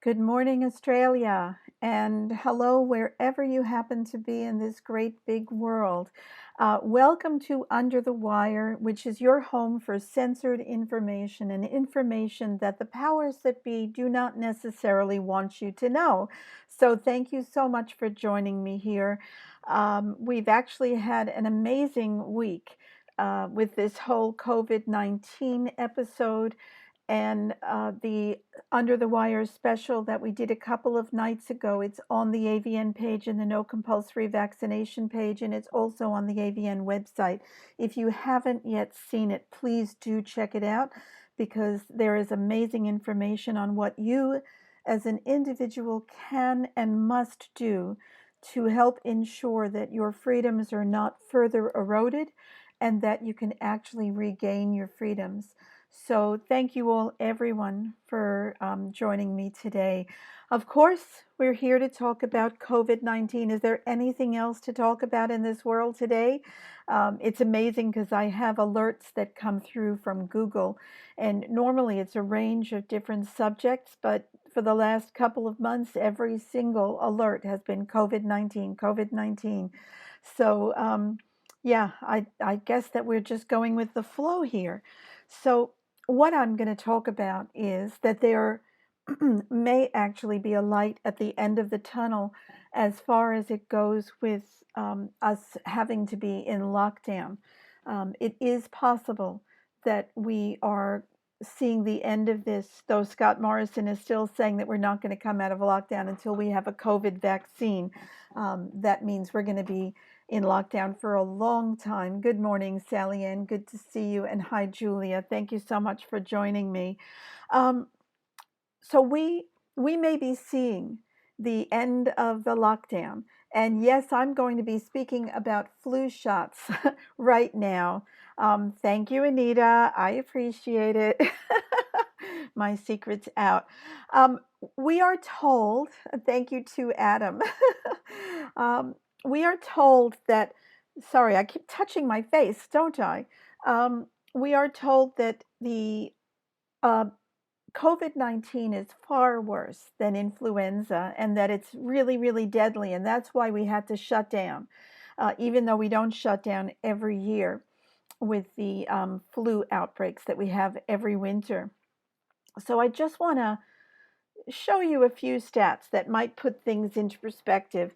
Good morning, Australia, and hello wherever you happen to be in this great big world. Welcome to Under the Wire, which is your home for censored information and information that the powers that be do not necessarily want you to know. So, thank you so much for joining me here. We've actually had an amazing week with this whole COVID-19 episode and the Under the Wire special that we did a couple of nights ago. It's on the AVN page and the No Compulsory Vaccination page, and it's also on the AVN website. If you haven't yet seen it, please do check it out because there is amazing information on what you as an individual can and must do to help ensure that your freedoms are not further eroded and that you can actually regain your freedoms. So thank you all, everyone, for joining me today. Of course, we're here to talk about COVID-19. Is there anything else to talk about in this world today? It's amazing because I have alerts that come through from Google, and normally it's a range of different subjects, but for the last couple of months, every single alert has been COVID-19, COVID-19. So, yeah, I guess that we're just going with the flow here. So, what I'm going to talk about is that there may actually be a light at the end of the tunnel as far as it goes with us having to be in lockdown. It is possible that we are seeing the end of this, though Scott Morrison is still saying that we're not going to come out of lockdown until we have a COVID vaccine. That means we're going to be in lockdown for a long time. Good morning, Sally Ann. Good to see you. And hi, Julia. Thank you so much for joining me. Um, so we may be seeing the end of the lockdown. And yes, I'm going to be speaking about flu shots right now. Thank you, Anita. I appreciate it. My secret's out. Um, we are told, thank you to Adam. um, we are told that, sorry, I keep touching my face, don't I? We are told that the uh, COVID-19 is far worse than influenza and that it's really, really deadly. And that's why we had to shut down, even though we don't shut down every year with the flu outbreaks that we have every winter. So I just want to show you a few stats that might put things into perspective.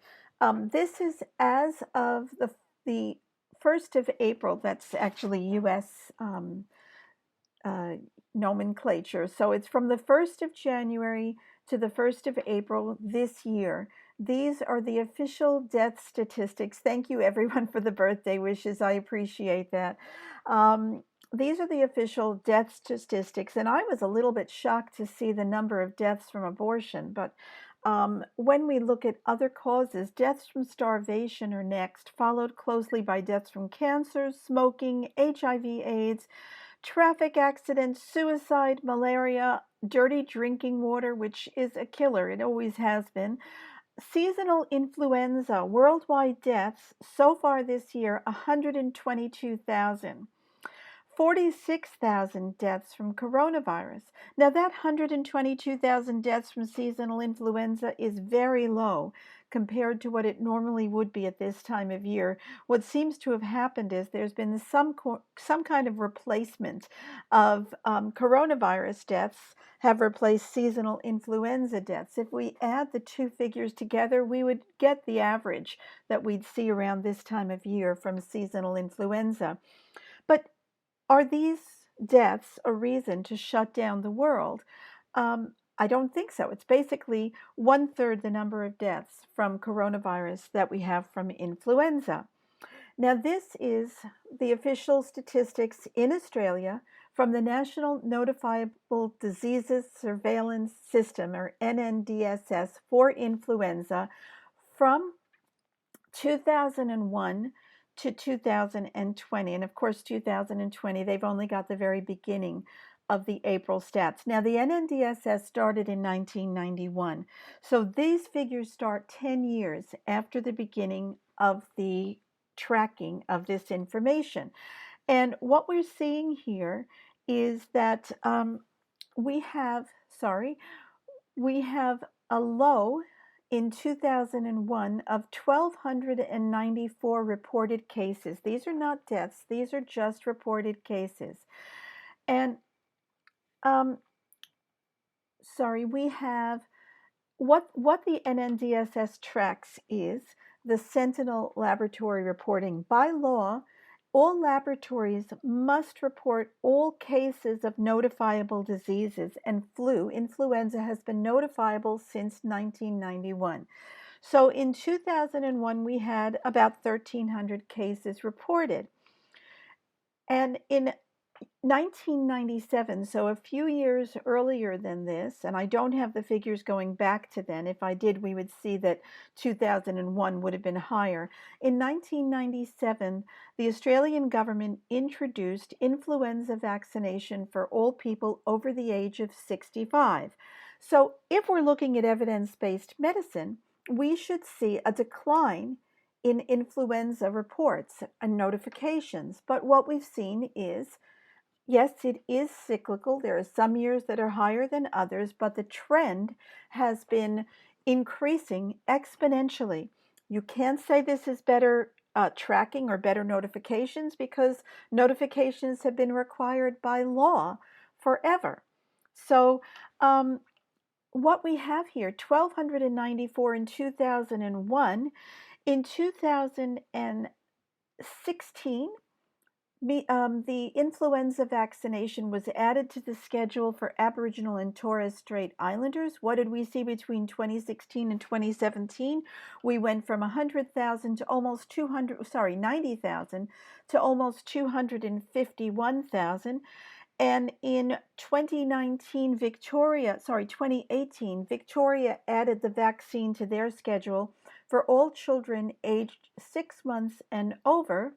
This is as of the 1st of April. That's actually U.S. Uh, nomenclature. So it's from the 1st of January to the 1st of April this year. These are the official death statistics. Thank you, everyone, for the birthday wishes. I appreciate that. These are the official death statistics, and I was a little bit shocked to see the number of deaths from abortion. But when we look at other causes, deaths from starvation are next, followed closely by deaths from cancer, smoking, HIV/AIDS, traffic accidents, suicide, malaria, dirty drinking water, which is a killer, it always has been, seasonal influenza, worldwide deaths so far this year 122,000. 46,000 deaths from coronavirus. Now, that 122,000 deaths from seasonal influenza is very low compared to what it normally would be at this time of year. What seems to have happened is there's been some kind of replacement of coronavirus deaths have replaced seasonal influenza deaths. If we add the two figures together, we would get the average that we'd see around this time of year from seasonal influenza. But are these deaths a reason to shut down the world? I don't think so. It's basically one-third the number of deaths from coronavirus that we have from influenza. Now, this is the official statistics in Australia from the National Notifiable Diseases Surveillance System, or NNDSS, for influenza from 2001 to 2020. And of course, 2020, they've only got the very beginning of the April stats. Now, the NNDSS started in 1991. So these figures start 10 years after the beginning of the tracking of this information. And what we're seeing here is that we have, sorry, We have a low in 2001 of 1,294 reported cases. These are not deaths, these are just reported cases. And we have what the NNDSS tracks is the Sentinel laboratory reporting. By law, all laboratories must report all cases of notifiable diseases, and influenza has been notifiable since 1991. So in 2001, we had about 1,300 cases reported. And in 1997, so a few years earlier than this, and I don't have the figures going back to then. If I did, we would see that 2001 would have been higher. In 1997, the Australian government introduced influenza vaccination for all people over the age of 65. So if we're looking at evidence-based medicine, we should see a decline in influenza reports and notifications. But what we've seen is, yes, it is cyclical. There are some years that are higher than others, but the trend has been increasing exponentially. You can't say this is better tracking or better notifications, because notifications have been required by law forever. So what we have here, 1,294 in 2001. In 2016, the influenza vaccination was added to the schedule for Aboriginal and Torres Strait Islanders. What did we see between 2016 and 2017? We went from 100,000 to almost 90,000 to almost 251,000. And in 2018, Victoria added the vaccine to their schedule for all children aged 6 months and over.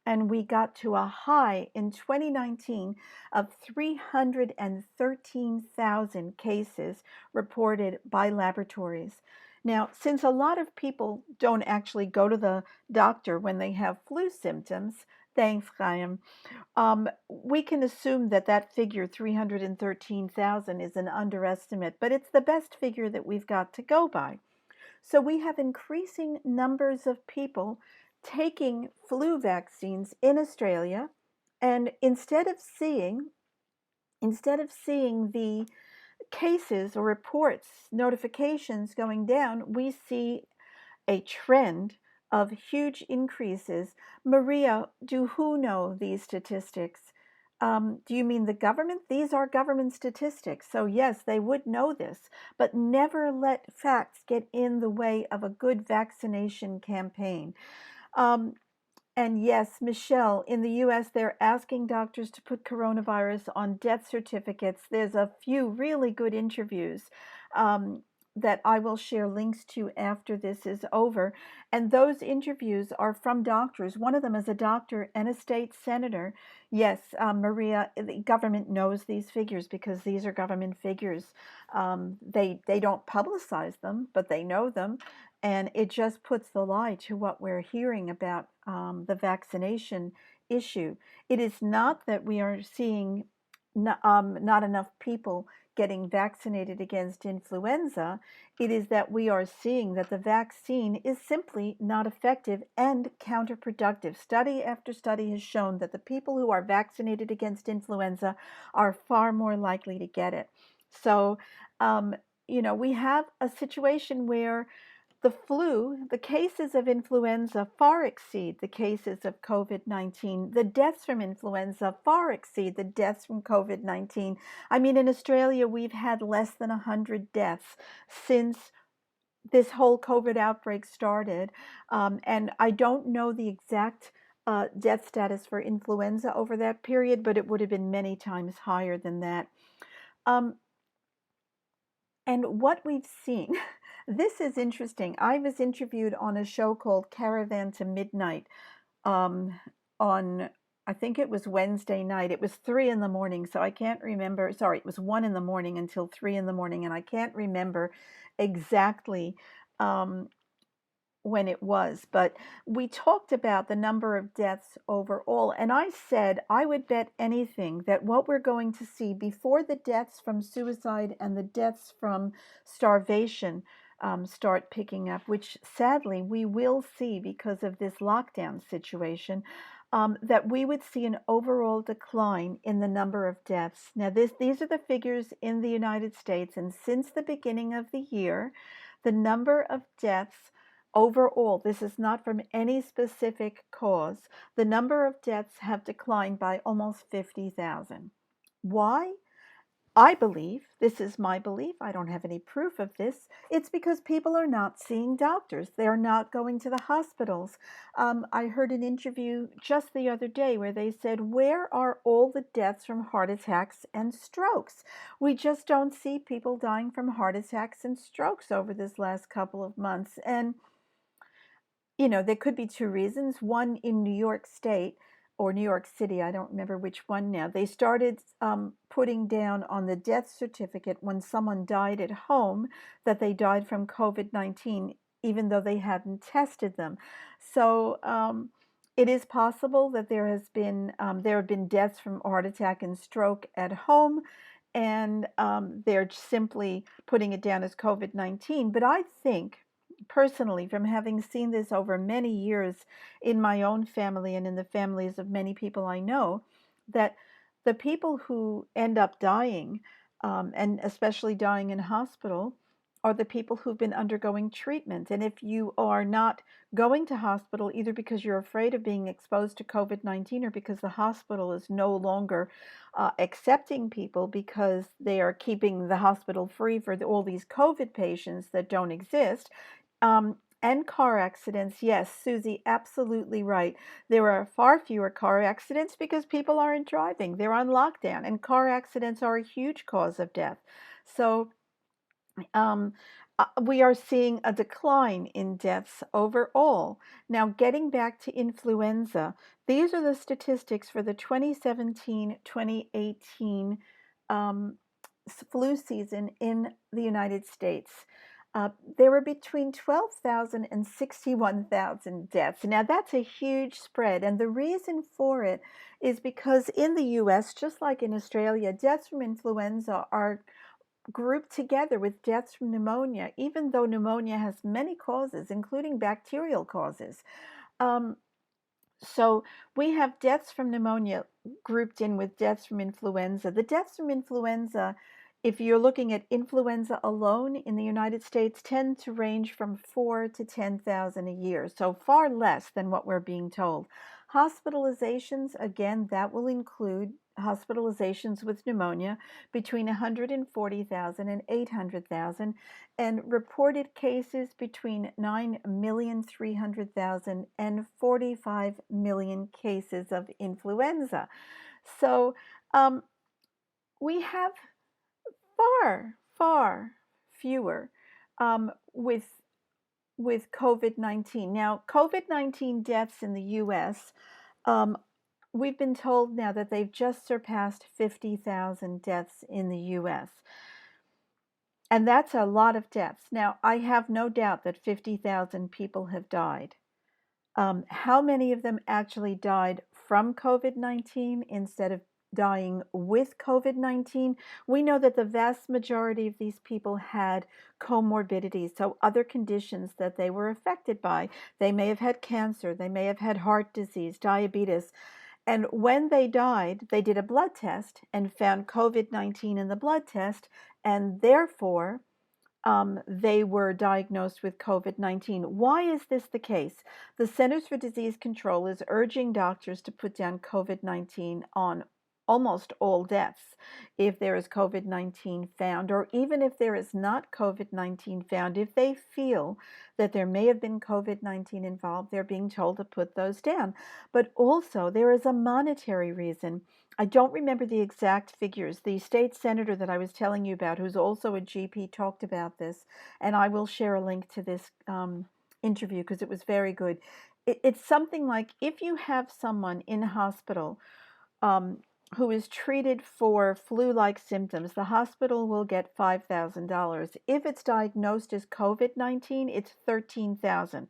And we got to a high in 2019 of 313,000 cases reported by laboratories. Now, since a lot of people don't actually go to the doctor when they have flu symptoms, thanks, Chaim, we can assume that that figure, 313,000, is an underestimate, but it's the best figure that we've got to go by. So we have increasing numbers of people taking flu vaccines in Australia, and instead of seeing the cases or reports, notifications going down, we see a trend of huge increases. Maria, who know these statistics? Do you mean the government? These are government statistics. So yes, they would know this, but never let facts get in the way of a good vaccination campaign. And yes, Michelle, in the US, they're asking doctors to put coronavirus on death certificates. There's a few really good interviews that I will share links to after this is over. And those interviews are from doctors. One of them is a doctor and a state senator. Yes, Maria, the government knows these figures because these are government figures. They don't publicize them, but they know them. And it just puts the lie to what we're hearing about the vaccination issue. It is not that we are seeing not enough people getting vaccinated against influenza. It is that we are seeing that the vaccine is simply not effective and counterproductive. Study after study has shown that the people who are vaccinated against influenza are far more likely to get it. So, we have a situation where the cases of influenza far exceed the cases of COVID-19. The deaths from influenza far exceed the deaths from COVID-19. I mean, in Australia, we've had less than 100 deaths since this whole COVID outbreak started. And I don't know the exact death status for influenza over that period, but it would have been many times higher than that. And what we've seen, this is interesting. I was interviewed on a show called Caravan to Midnight on, I think it was Wednesday night. It was 3 in the morning, so I can't remember. Sorry, it was 1 in the morning until 3 in the morning, and I can't remember exactly when it was, but we talked about the number of deaths overall, and I said I would bet anything that what we're going to see before the deaths from suicide and the deaths from starvation start picking up, which sadly we will see because of this lockdown situation, that we would see an overall decline in the number of deaths. Now, these are the figures in the United States, and since the beginning of the year, the number of deaths overall, this is not from any specific cause, the number of deaths have declined by almost 50,000. Why? I believe, this is my belief, I don't have any proof of this, it's because people are not seeing doctors. They're not going to the hospitals. I heard an interview just the other day where they said, where are all the deaths from heart attacks and strokes? We just don't see people dying from heart attacks and strokes over this last couple of months. And there could be two reasons. One, in New York State or New York City, I don't remember which one now, they started putting down on the death certificate when someone died at home that they died from COVID-19, even though they hadn't tested them. So it is possible that there have been deaths from heart attack and stroke at home, and they're simply putting it down as COVID-19. But I think, personally, from having seen this over many years in my own family and in the families of many people I know, that the people who end up dying, and especially dying in hospital, are the people who've been undergoing treatment. And if you are not going to hospital, either because you're afraid of being exposed to COVID-19 or because the hospital is no longer accepting people because they are keeping the hospital free for all these COVID patients that don't exist, and car accidents, yes, Susie, absolutely right. There are far fewer car accidents because people aren't driving. They're on lockdown, and car accidents are a huge cause of death. So um, we are seeing a decline in deaths overall. Now, getting back to influenza, these are the statistics for the 2017-2018 flu season in the United States. There were between 12,000 and 61,000 deaths. Now, that's a huge spread. And the reason for it is because in the US, just like in Australia, deaths from influenza are grouped together with deaths from pneumonia, even though pneumonia has many causes, including bacterial causes. So we have deaths from pneumonia grouped in with deaths from influenza. The deaths from influenza, if you're looking at influenza alone in the United States, tend to range from 4 to 10,000 a year, so far less than what we're being told. Hospitalizations, again, that will include hospitalizations with pneumonia between 140,000 and 800,000, and reported cases between 9,300,000 and 45 million cases of influenza. So we have far, far fewer with COVID-19. Now, COVID-19 deaths in the U.S., we've been told now that they've just surpassed 50,000 deaths in the U.S. And that's a lot of deaths. Now, I have no doubt that 50,000 people have died. How many of them actually died from COVID-19 instead of dying with COVID-19? We know that the vast majority of these people had comorbidities, so other conditions that they were affected by. They may have had cancer, they may have had heart disease, diabetes. And when they died, they did a blood test and found COVID-19 in the blood test, and therefore they were diagnosed with COVID-19. Why is this the case? The Centers for Disease Control is urging doctors to put down COVID-19 on almost all deaths if there is COVID-19 found, or even if there is not COVID-19 found, if they feel that there may have been COVID-19 involved, they're being told to put those down. But also, there is a monetary reason. I don't remember the exact figures. The state senator that I was telling you about, who's also a GP, talked about this, and I will share a link to this interview because it was very good. It's something like if you have someone in hospital who is treated for flu-like symptoms, the hospital will get $5,000. If it's diagnosed as COVID-19, it's $13,000.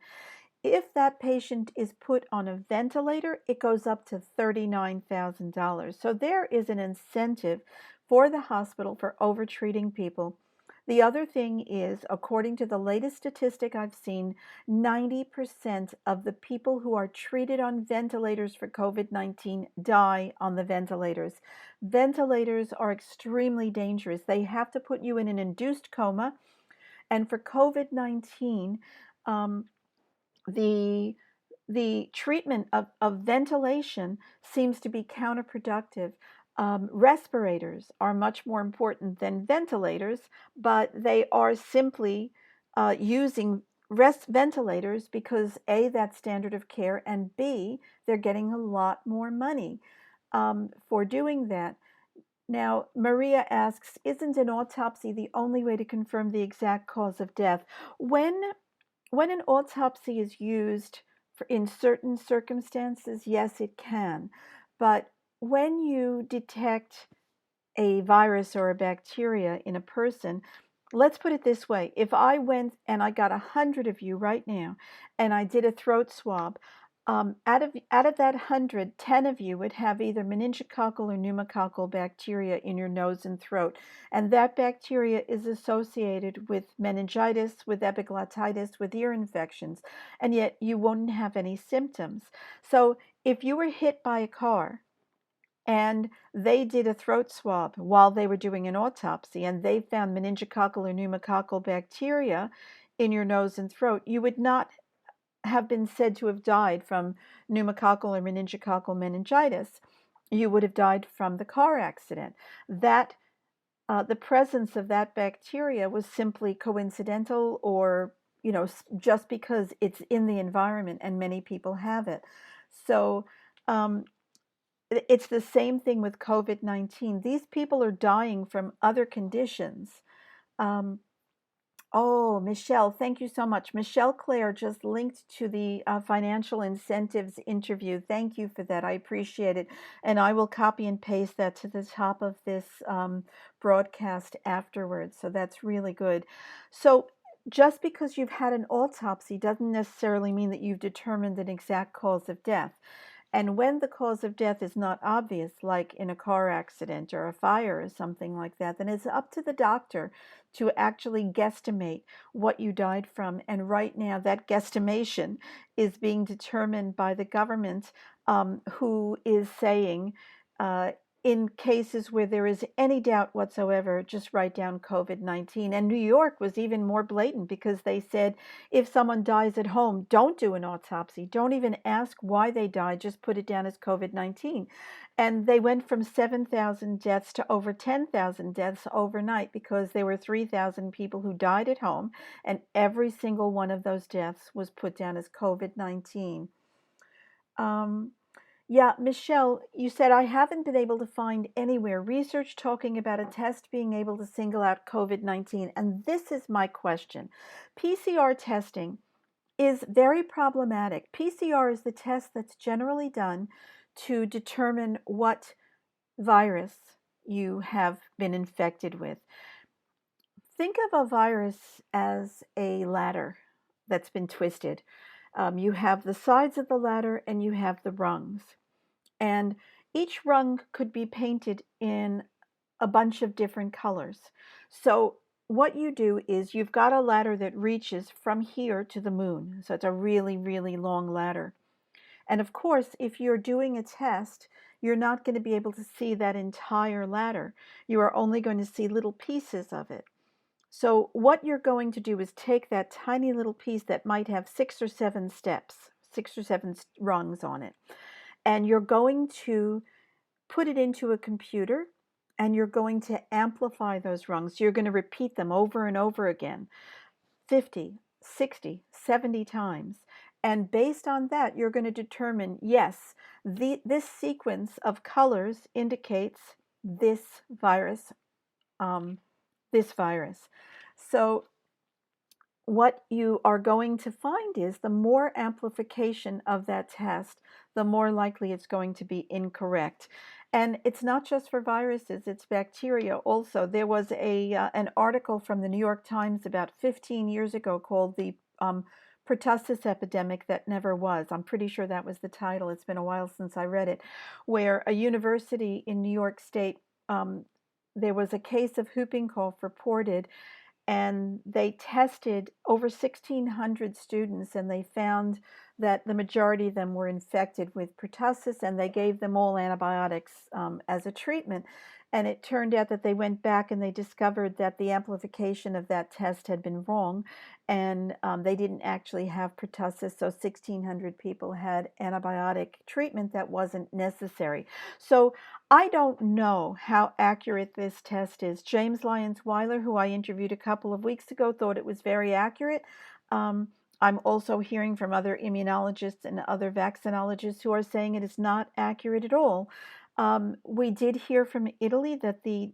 If that patient is put on a ventilator, it goes up to $39,000. So there is an incentive for the hospital for overtreating people. The other thing is, according to the latest statistic I've seen, 90% of the people who are treated on ventilators for COVID-19 die on the ventilators. Ventilators are extremely dangerous. They have to put you in an induced coma. And for COVID-19, the the treatment of ventilation seems to be counterproductive. Respirators are much more important than ventilators, but they are simply using ventilators because A, that's standard of care, and B, they're getting a lot more money for doing that. Now, Maria asks, isn't an autopsy the only way to confirm the exact cause of death? When when an autopsy is used in certain circumstances, yes, it can. But when you detect a virus or a bacteria in a person, let's put it this way. If I went and I got 100 of you right now and I did a throat swab, out of that 100, 10 of you would have either meningococcal or pneumococcal bacteria in your nose and throat. And that bacteria is associated with meningitis, with epiglottitis, with ear infections. And yet you won't have any symptoms. So if you were hit by a car, and they did a throat swab while they were doing an autopsy, and they found meningococcal or pneumococcal bacteria in your nose and throat, you would not have been said to have died from pneumococcal or meningococcal meningitis. You would have died from the car accident. That the presence of that bacteria was simply coincidental, or just because it's in the environment and many people have it. So um, it's the same thing with COVID-19. These people are dying from other conditions. Um, oh, Michelle, thank you so much. Michelle Claire just linked to the financial incentives interview. Thank you for that. I appreciate it. And I will copy and paste that to the top of this broadcast afterwards. So that's really good. So just because you've had an autopsy doesn't necessarily mean that you've determined an exact cause of death. And when the cause of death is not obvious, like in a car accident or a fire or something like that, then it's up to the doctor to actually guesstimate what you died from. And right now, that guesstimation is being determined by the government, who is saying, in cases where there is any doubt whatsoever, just write down COVID-19. And New York was even more blatant because they said, if someone dies at home, don't do an autopsy. Don't even ask why they died. Just put it down as COVID-19. And they went from 7,000 deaths to over 10,000 deaths overnight because there were 3,000 people who died at home, and every single one of those deaths was put down as COVID-19. Yeah, Michelle, you said, I haven't been able to find anywhere research talking about a test being able to single out COVID-19. And this is my question. PCR testing is very problematic. PCR is the test that's generally done to determine what virus you have been infected with. Think of a virus as a ladder that's been twisted. You have the sides of the ladder and you have the rungs. And each rung could be painted in a bunch of different colors. So what you do is you've got a ladder that reaches from here to the moon. So it's a really, really long ladder. And of course, if you're doing a test, you're not going to be able to see that entire ladder. You are only going to see little pieces of it. So what you're going to do is take that tiny little piece that might have 6 or 7 steps, 6 or 7 rungs on it, and you're going to put it into a computer, and you're going to amplify those rungs. You're going to repeat them over and over again, 50, 60, 70 times. And based on that, you're going to determine, yes, this sequence of colors indicates this virus, this virus. So what you are going to find is the more amplification of that test, the more likely it's going to be incorrect. And it's not just for viruses, it's bacteria also. There was an article from the New York Times about 15 years ago called the pertussis epidemic that never was. I'm pretty sure that was the title. It's been a while since I read it, where a university in New York State, there was a case of whooping cough reported, and they tested over 1,600 students, and they found that the majority of them were infected with pertussis, and they gave them all antibiotics as a treatment. And it turned out that they went back and they discovered that the amplification of that test had been wrong, and they didn't actually have pertussis, so 1,600 people had antibiotic treatment that wasn't necessary. So I don't know how accurate this test is. James Lyons Weiler, who I interviewed a couple of weeks ago, thought it was very accurate. Um, I'm also hearing from other immunologists and other vaccinologists who are saying it is not accurate at all. We did hear from Italy that the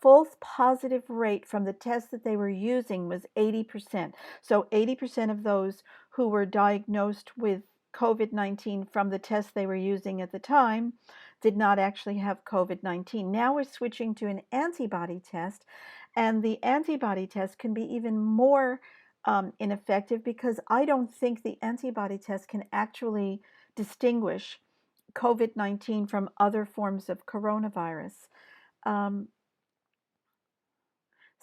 false positive rate from the test that they were using was 80%. So 80% of those who were diagnosed with COVID-19 from the test they were using at the time did not actually have COVID-19. Now we're switching to an antibody test, and the antibody test can be even more ineffective, because I don't think the antibody test can actually distinguish COVID-19 from other forms of coronavirus. Um,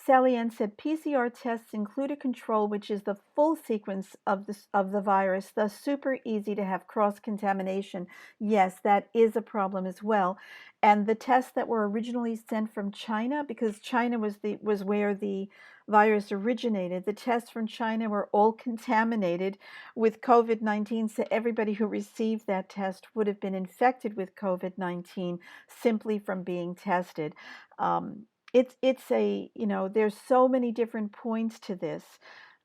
Sally Ann said PCR tests include a control which is the full sequence of the virus, thus super easy to have cross-contamination. Yes, that is a problem as well. And the tests that were originally sent from China, because China was where the virus originated, the tests from China were all contaminated with COVID-19, so everybody who received that test would have been infected with COVID-19 simply from being tested. Um, it's a, there's so many different points to this.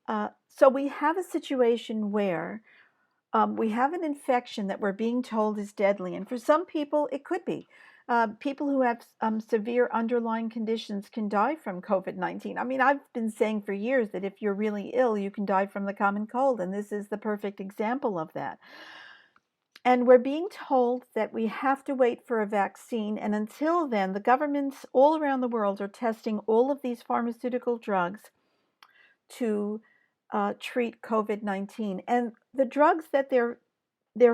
So we have a situation where we have an infection that we're being told is deadly, and for some people it could be. People who have severe underlying conditions can die from COVID-19. I mean, I've been saying for years that if you're really ill, you can die from the common cold, and this is the perfect example of that. And we're being told that we have to wait for a vaccine. And until then, the governments all around the world are testing all of these pharmaceutical drugs to treat COVID-19. And the drugs that they're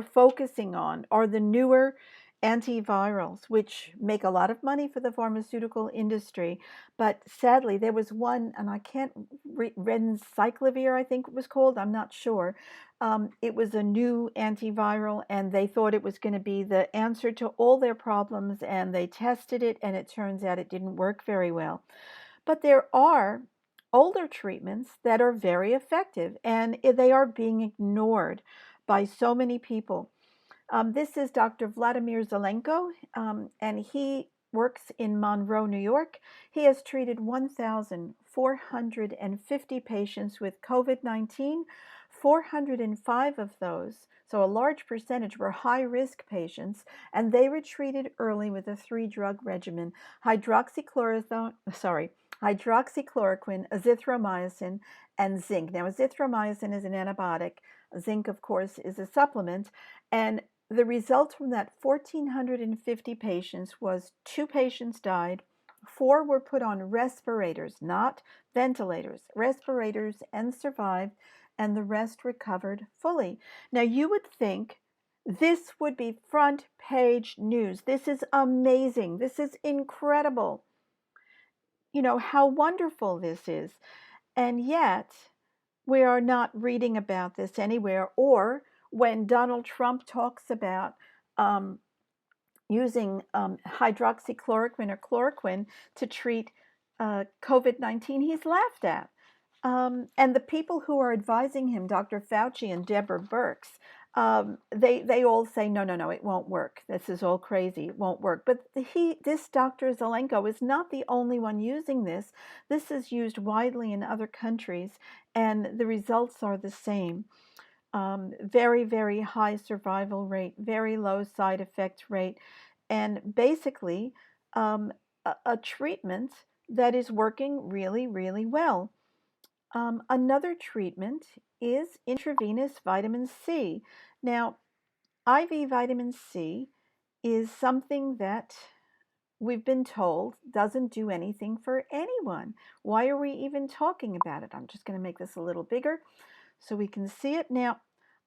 focusing on are the newer antivirals, which make a lot of money for the pharmaceutical industry. But sadly, there was one, and I can't, Rencyclovir, I think it was called, I'm not sure. It was a new antiviral, and they thought it was going to be the answer to all their problems, and they tested it, and it turns out it didn't work very well. But there are older treatments that are very effective, and they are being ignored by so many people. This is Dr. Vladimir Zelenko, and he works in Monroe, New York. He has treated 1,450 patients with COVID-19. 405 of those, so a large percentage, were high-risk patients, and they were treated early with a 3-drug regimen: hydroxychloroquine, azithromycin, and zinc. Now, azithromycin is an antibiotic. Zinc, of course, is a supplement, and the result from that 1,450 patients was 2 patients died, 4 were put on respirators, not ventilators, respirators, and survived, and the rest recovered fully. Now, you would think this would be front page news. This is amazing. This is incredible. You know how wonderful this is. And yet, we are not reading about this anywhere. Or when Donald Trump talks about using hydroxychloroquine or chloroquine to treat COVID-19, he's laughed at. And the people who are advising him, Dr. Fauci and Deborah Birx, they all say, no, no, no, it won't work. This is all crazy. It won't work. But this Dr. Zelenko is not the only one using this. This is used widely in other countries, and the results are the same. Very, very high survival rate, very low side effect rate, and basically a treatment that is working really, really well. Another treatment is intravenous vitamin C. Now, IV vitamin C is something that we've been told doesn't do anything for anyone. Why are we even talking about it? I'm just going to make this a little bigger so we can see it. Now,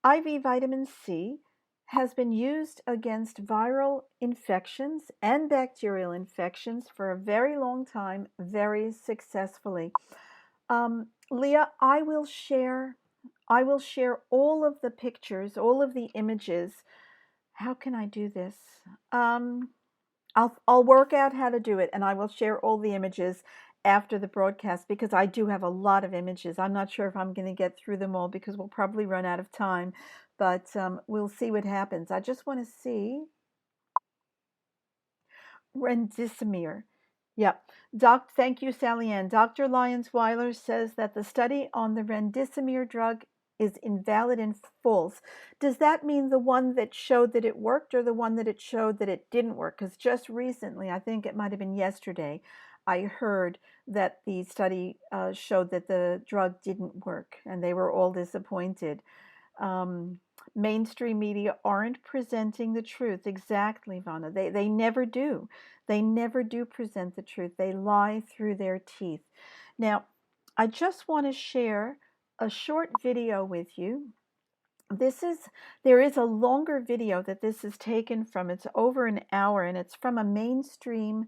IV vitamin C has been used against viral infections and bacterial infections for a very long time, very successfully. Leah, I will share all of the pictures, all of the images. How can I do this? Um, I'll work out how to do it, and I will share all the images after the broadcast because I do have a lot of images. I'm not sure if I'm going to get through them all because we'll probably run out of time, but we'll see what happens. I just want to see Remdesivir. Yep. Thank you, Sally Ann. Dr. Lyons-Weiler says that the study on the Remdesivir drug is invalid and false. Does that mean the one that showed that it worked or the one that it showed that it didn't work? Because just recently, I think it might have been yesterday, I heard that the study showed that the drug didn't work and they were all disappointed. Um, Mainstream media aren't presenting the truth. Exactly, Vanna. They never do. They never do present the truth. They lie through their teeth. Now, I just want to share a short video with you. There is a longer video that this is taken from. It's over an hour, and it's from a mainstream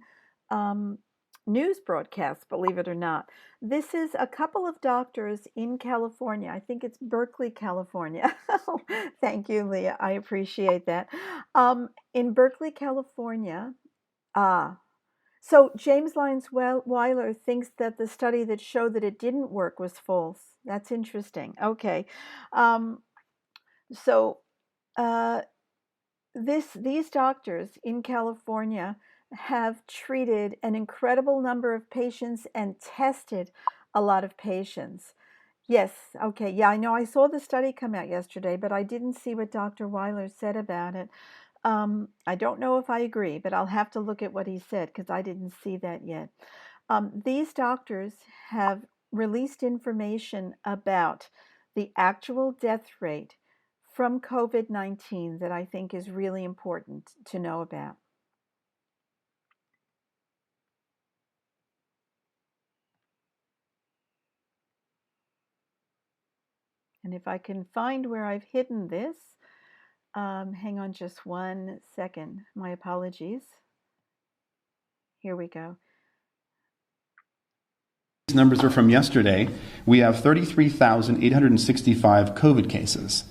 um, news broadcast, believe it or not. This is a couple of doctors in California. I think it's Berkeley, California. Thank you, Leah. I appreciate that. In Berkeley, California. Ah, so James Lyons Weiler thinks that the study that showed that it didn't work was false. That's interesting. Okay. Um, so uh, these doctors in California have treated an incredible number of patients and tested a lot of patients. Yes, okay, yeah, I know. I saw the study come out yesterday, but I didn't see what Dr. Weiler said about it. I don't know if I agree, but I'll have to look at what he said because I didn't see that yet. These doctors have released information about the actual death rate from COVID-19 that I think is really important to know about. And if I can find where I've hidden this, hang on just 1 second. My apologies. Here we go. These numbers are from yesterday. We have 33,865 COVID cases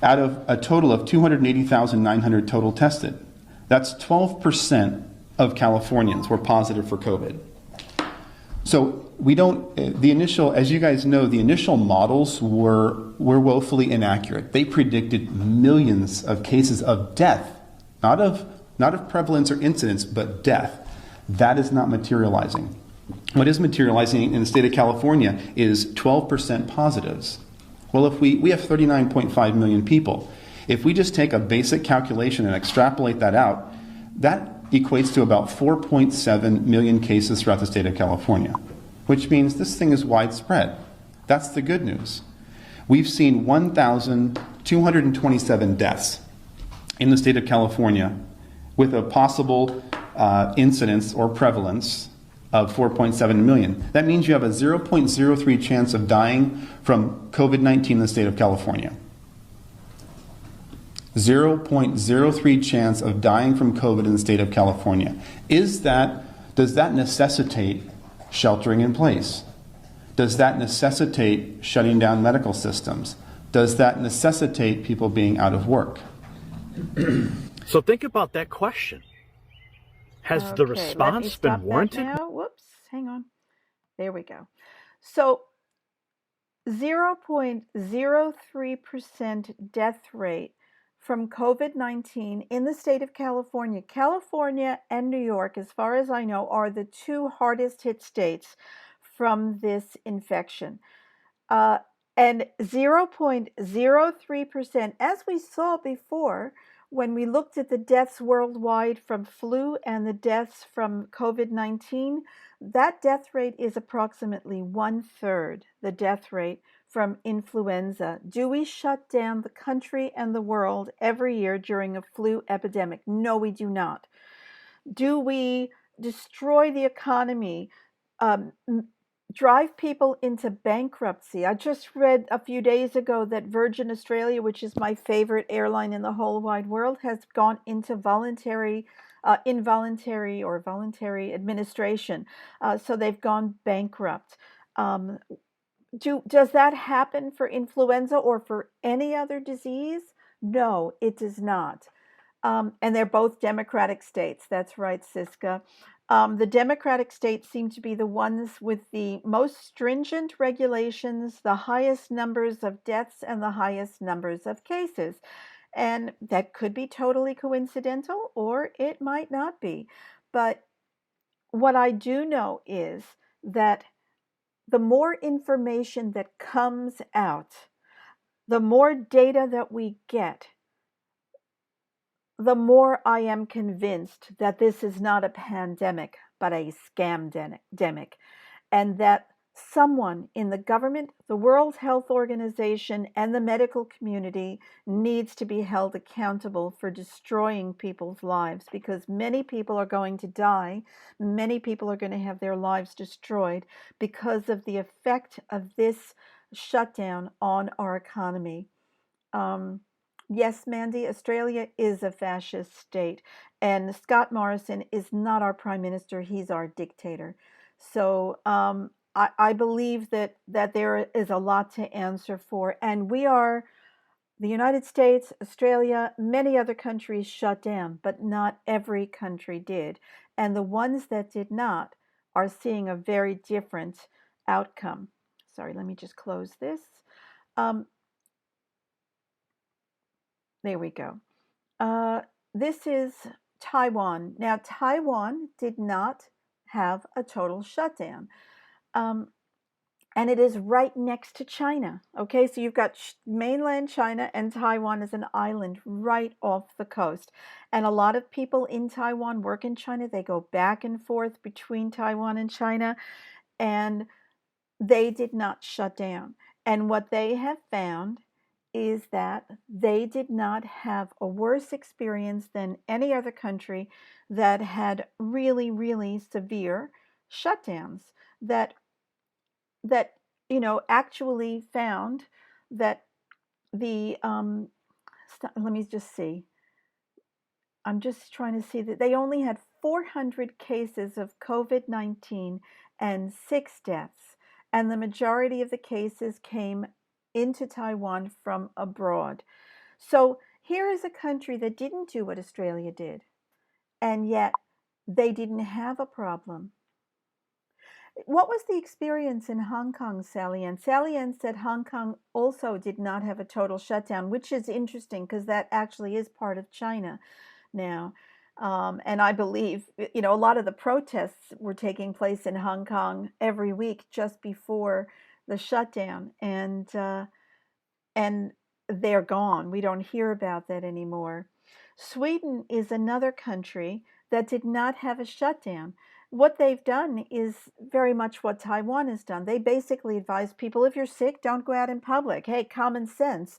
out of a total of 280,900 total tested. That's 12% of Californians were positive for COVID. So we don't, the initial, as you guys know, the initial models were woefully inaccurate. They predicted millions of cases of death, not of prevalence or incidence, but death. That is not materializing. What is materializing in the state of California is 12% positives. Well, if we have 39.5 million people. If we just take a basic calculation and extrapolate that out, that equates to about 4.7 million cases throughout the state of California, which means this thing is widespread. That's the good news. We've seen 1,227 deaths in the state of California with a possible incidence or prevalence of 4.7 million. That means you have a 0.03 chance of dying from COVID-19 in the state of California. 0.03 chance of dying from COVID in the state of California. Does that necessitate sheltering in place? Does that necessitate shutting down medical systems? Does that necessitate people being out of work? So think about that question. Has the response been warranted? Now. Whoops, hang on. There we go. So 0.03% death rate from COVID-19 in the state of California. California and New York, as far as I know, are the two hardest hit states from this infection. And 0.03%, as we saw before, when we looked at the deaths worldwide from flu and the deaths from COVID-19, That death rate is approximately 1/3 the death rate from influenza. Do we shut down the country and the world every year during a flu epidemic? No, we do not. Do we destroy the economy, um, drive people into bankruptcy? I just read a few days ago that Virgin Australia, which is my favorite airline in the whole wide world, has gone into involuntary or voluntary administration. So they've gone bankrupt. Um, does that happen for influenza or for any other disease? No, it does not. And they're both Democratic states. That's right, Siska. The Democratic states seem to be the ones with the most stringent regulations, the highest numbers of deaths, and the highest numbers of cases. And that could be totally coincidental, or it might not be. But what I do know is that the more information that comes out, the more data that we get, the more I am convinced that this is not a pandemic, but a scamdemic, and that someone in the government, the World Health Organization, and the medical community needs to be held accountable for destroying people's lives, because many people are going to die. Many people are going to have their lives destroyed because of the effect of this shutdown on our economy. Um, yes, Mandy, Australia is a fascist state, and Scott Morrison is not our prime minister, he's our dictator. So I believe that there is a lot to answer for, and we are the United States, Australia, many other countries shut down, but not every country did. And the ones that did not are seeing a very different outcome. Sorry, let me just close this. Um, there we go. Uh, this is Taiwan. Now, Taiwan did not have a total shutdown. Um, and it is right next to China. Okay, so you've got mainland China, and Taiwan is an island right off the coast. And a lot of people in Taiwan work in China. They go back and forth between Taiwan and China, and they did not shut down. And what they have found is that they did not have a worse experience than any other country that had really, really severe shutdowns, that that actually found that the let me just see. I'm just trying to see that they only had 400 cases of COVID-19 and 6 deaths, and the majority of the cases came into Taiwan from abroad. So here is a country that didn't do what Australia did, and yet they didn't have a problem. What was the experience in Hong Kong, Sally Ann? Sally Ann said Hong Kong also did not have a total shutdown, which is interesting because that actually is part of China now. And I believe, a lot of the protests were taking place in Hong Kong every week just before the shutdown. And they're gone. We don't hear about that anymore. Sweden is another country that did not have a shutdown. What they've done is very much what Taiwan has done. They basically advise people, if you're sick, don't go out in public. Hey, common sense.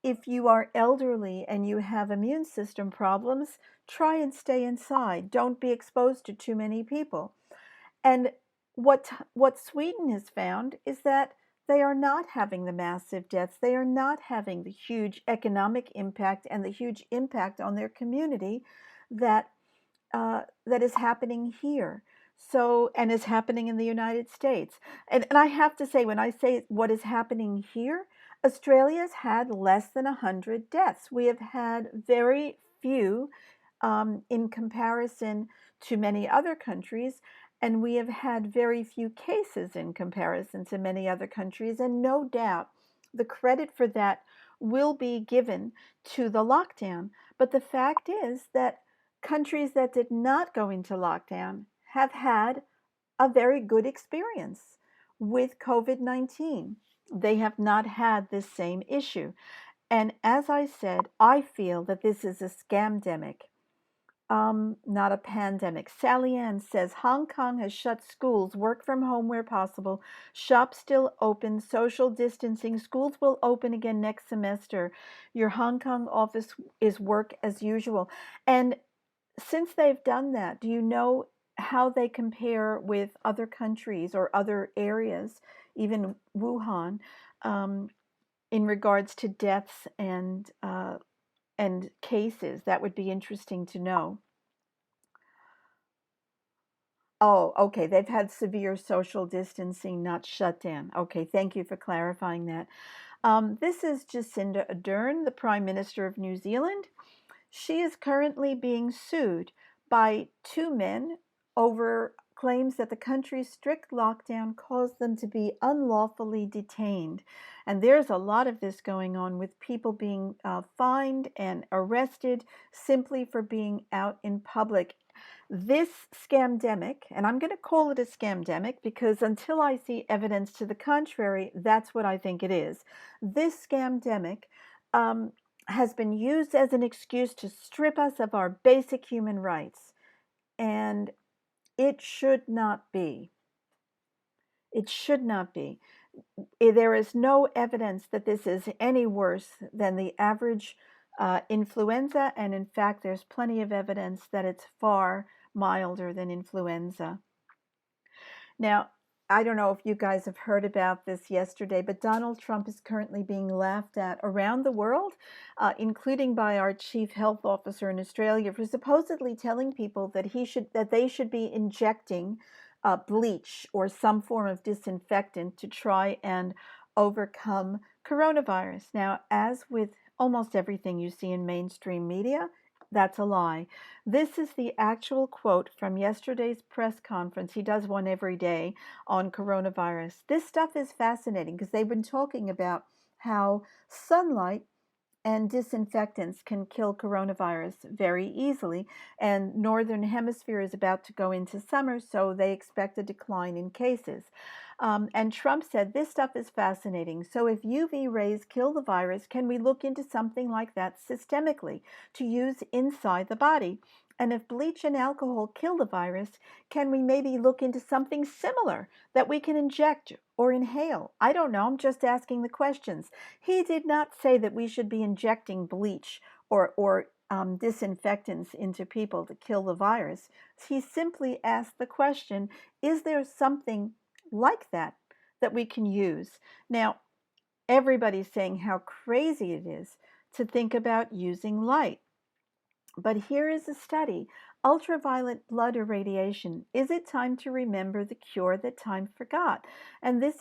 If you are elderly and you have immune system problems, try and stay inside. Don't be exposed to too many people. And what Sweden has found is that they are not having the massive deaths. They are not having the huge economic impact and the huge impact on their community that that is happening here. So, and is happening in the United States. And I have to say, when I say what is happening here, Australia's had less than 100 deaths. We have had very few in comparison to many other countries, and we have had very few cases in comparison to many other countries. And no doubt the credit for that will be given to the lockdown. But the fact is that countries that did not go into lockdown have had a very good experience with COVID-19. They have not had this same issue. And as I said, I feel that this is a scamdemic. Not a pandemic. Sally Ann says Hong Kong has shut schools, work from home where possible, shops still open, social distancing, schools will open again next semester. Your Hong Kong office is work as usual. And since they've done that, do you know how they compare with other countries or other areas, even Wuhan, in regards to deaths and cases? That would be interesting to know. Oh, okay. They've had severe social distancing, not shut down. Okay, thank you for clarifying that. This is Jacinda Ardern, the Prime Minister of New Zealand. She is currently being sued by two men over claims that the country's strict lockdown caused them to be unlawfully detained. And there's a lot of this going on with people being fined and arrested simply for being out in public. This scamdemic, and I'm going to call it a scamdemic because until I see evidence to the contrary, that's what I think it is. This scamdemic has been used as an excuse to strip us of our basic human rights, and it should not be. It should not be. There is no evidence that this is any worse than the average influenza, and in fact, there's plenty of evidence that it's far milder than influenza. Now, I don't know if you guys have heard about this yesterday, but Donald Trump is currently being laughed at around the world, including by our chief health officer in Australia, for supposedly telling people that they should be injecting bleach or some form of disinfectant to try and overcome coronavirus. Now, as with almost everything you see in mainstream media, that's a lie. This is the actual quote from yesterday's press conference. He does one every day on coronavirus. This stuff is fascinating because they've been talking about how sunlight and disinfectants can kill coronavirus very easily. And Northern Hemisphere is about to go into summer, so they expect a decline in cases. And Trump said, this stuff is fascinating. So if UV rays kill the virus, can we look into something like that systemically to use inside the body? And if bleach and alcohol kill the virus, can we maybe look into something similar that we can inject or inhale? I don't know. I'm just asking the questions. He did not say that we should be injecting bleach or disinfectants into people to kill the virus. He simply asked the question, is there something like that we can use? Now, everybody's saying how crazy it is to think about using light. But here is a study. Ultraviolet blood irradiation. Is it time to remember the cure that time forgot? And this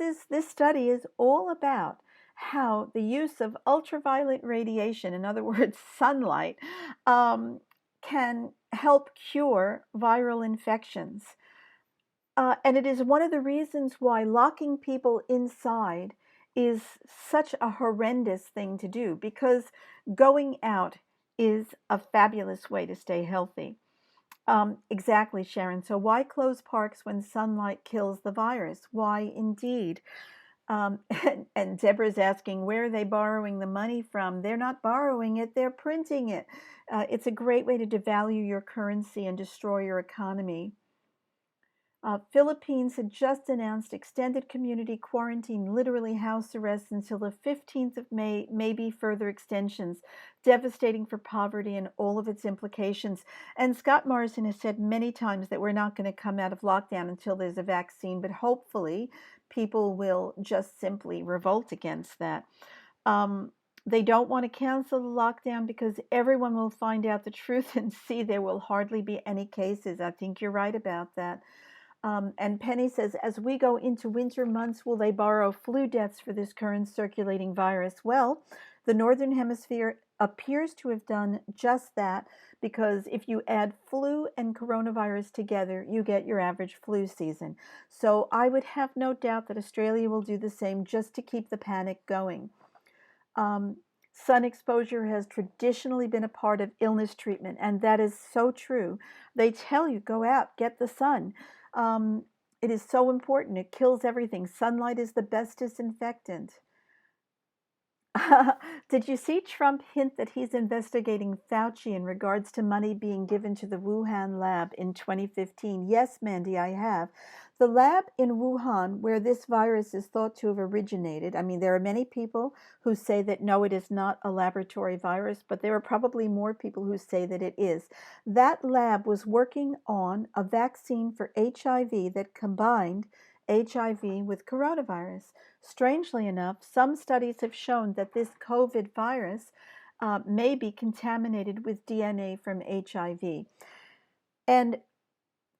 study is all about how the use of ultraviolet radiation, in other words, sunlight, can help cure viral infections. And it is one of the reasons why locking people inside is such a horrendous thing to do, because going out is a fabulous way to stay healthy. Exactly, Sharon. So why close parks when sunlight kills the virus? Why indeed? And Deborah's asking, where are they borrowing the money from? They're not borrowing it, they're printing it. It's a great way to devalue your currency and destroy your economy. Philippines had just announced extended community quarantine, literally house arrest until the 15th of May, maybe further extensions, devastating for poverty and all of its implications. And Scott Morrison has said many times that we're not going to come out of lockdown until there's a vaccine, but hopefully people will just simply revolt against that. They don't want to cancel the lockdown because everyone will find out the truth and see there will hardly be any cases. I think you're right about that. And Penny says, as we go into winter months, will they borrow flu deaths for this current circulating virus? Well, the Northern Hemisphere appears to have done just that, because if you add flu and coronavirus together, you get your average flu season. So I would have no doubt that Australia will do the same just to keep the panic going. Sun exposure has traditionally been a part of illness treatment, and that is so true. They tell you, go out, get the sun. It is so important. It kills everything. Sunlight is the best disinfectant. Did you see Trump hint that he's investigating Fauci in regards to money being given to the Wuhan lab in 2015? Yes, Mandy, I have. The lab in Wuhan, where this virus is thought to have originated, I mean, there are many people who say that no, it is not a laboratory virus, but there are probably more people who say that it is. That lab was working on a vaccine for HIV that combined HIV with coronavirus. Strangely enough, some studies have shown that this COVID virus may be contaminated with DNA from HIV. And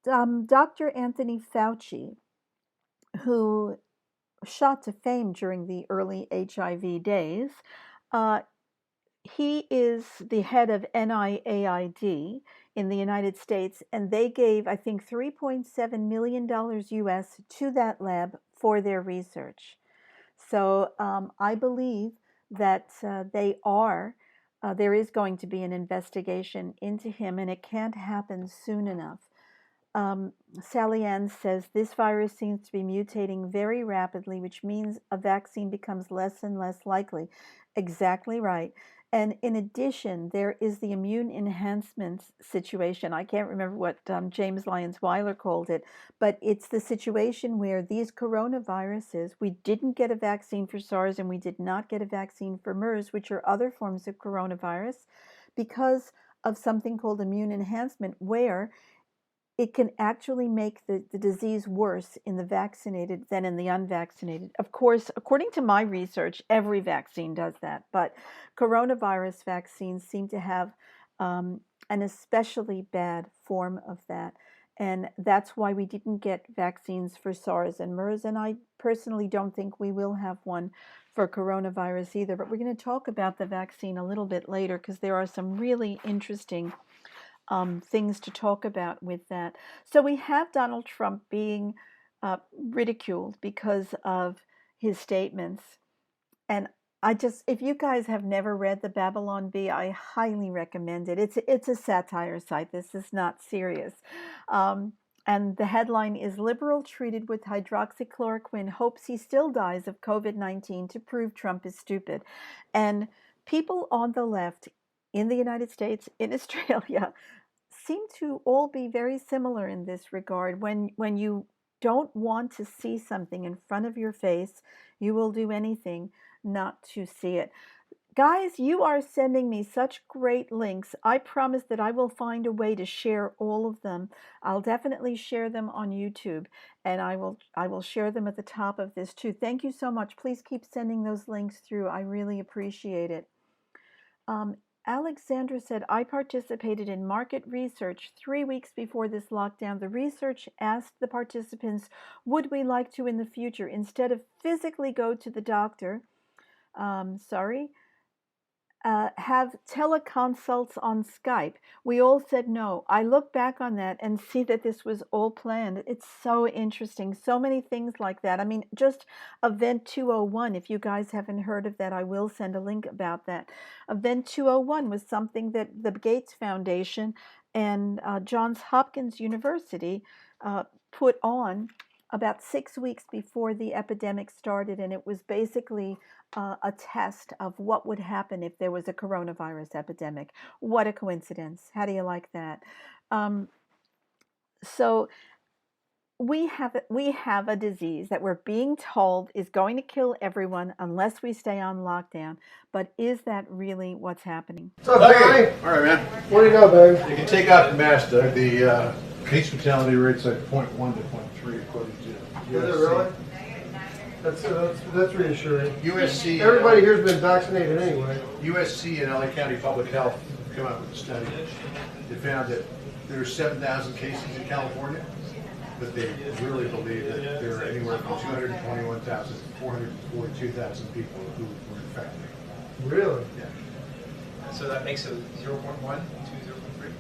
Dr. Anthony Fauci, who shot to fame during the early HIV days, he is the head of NIAID in the United States, and they gave, I think, $3.7 million US to that lab for their research. So I believe that there is going to be an investigation into him, and it can't happen soon enough. Sally Ann says this virus seems to be mutating very rapidly, which means a vaccine becomes less and less likely. Exactly right. And in addition, there is the immune enhancement situation. I can't remember what James Lyons Weiler called it, but it's the situation where these coronaviruses, we didn't get a vaccine for SARS and we did not get a vaccine for MERS, which are other forms of coronavirus, because of something called immune enhancement, where it can actually make the disease worse in the vaccinated than in the unvaccinated. Of course, according to my research, every vaccine does that, but coronavirus vaccines seem to have an especially bad form of that. And that's why we didn't get vaccines for SARS and MERS, and I personally don't think we will have one for coronavirus either. But we're going to talk about the vaccine a little bit later because there are some really interesting things to talk about with that. So we have Donald Trump being ridiculed because of his statements. And if you guys have never read the Babylon Bee, I highly recommend it. It's a satire site. This is not serious. And the headline is Liberal Treated with Hydroxychloroquine Hopes He Still Dies of COVID-19 to Prove Trump is Stupid. And people on the left in the United States, in Australia, seem to all be very similar in this regard. When you don't want to see something in front of your face, you will do anything not to see it. Guys, you are sending me such great links. I promise that I will find a way to share all of them. I'll definitely share them on YouTube, and I will share them at the top of this too. Thank you so much. Please keep sending those links through. I really appreciate it. Alexandra said, I participated in market research 3 weeks before this lockdown. The research asked the participants, would we like to in the future, instead of physically go to the doctor, have teleconsults on Skype. We all said no. I look back on that and see that this was all planned. It's so interesting. So many things like that. I mean, just Event 201, if you guys haven't heard of that, I will send a link about that. Event 201 was something that the Gates Foundation and Johns Hopkins University put on about 6 weeks before the epidemic started, and it was basically a test of what would happen if there was a coronavirus epidemic. What a coincidence. How do you like that? So we have a disease that we're being told is going to kill everyone unless we stay on lockdown. But is that really what's happening? What's up, Barry? All right, man. What do you know, babe? You can take out the mask, Doug. The case fatality rate's like 0.1 to 0.3 according to USC. Is it really? That's reassuring. USC. Everybody here's been vaccinated anyway. USC and LA County Public Health come out with a study. They found that there are 7,000 cases in California, but they really believe that there are anywhere from 221,000 to 442,000 people who were infected. Really? Yeah. So that makes it 0.1 to 0.3?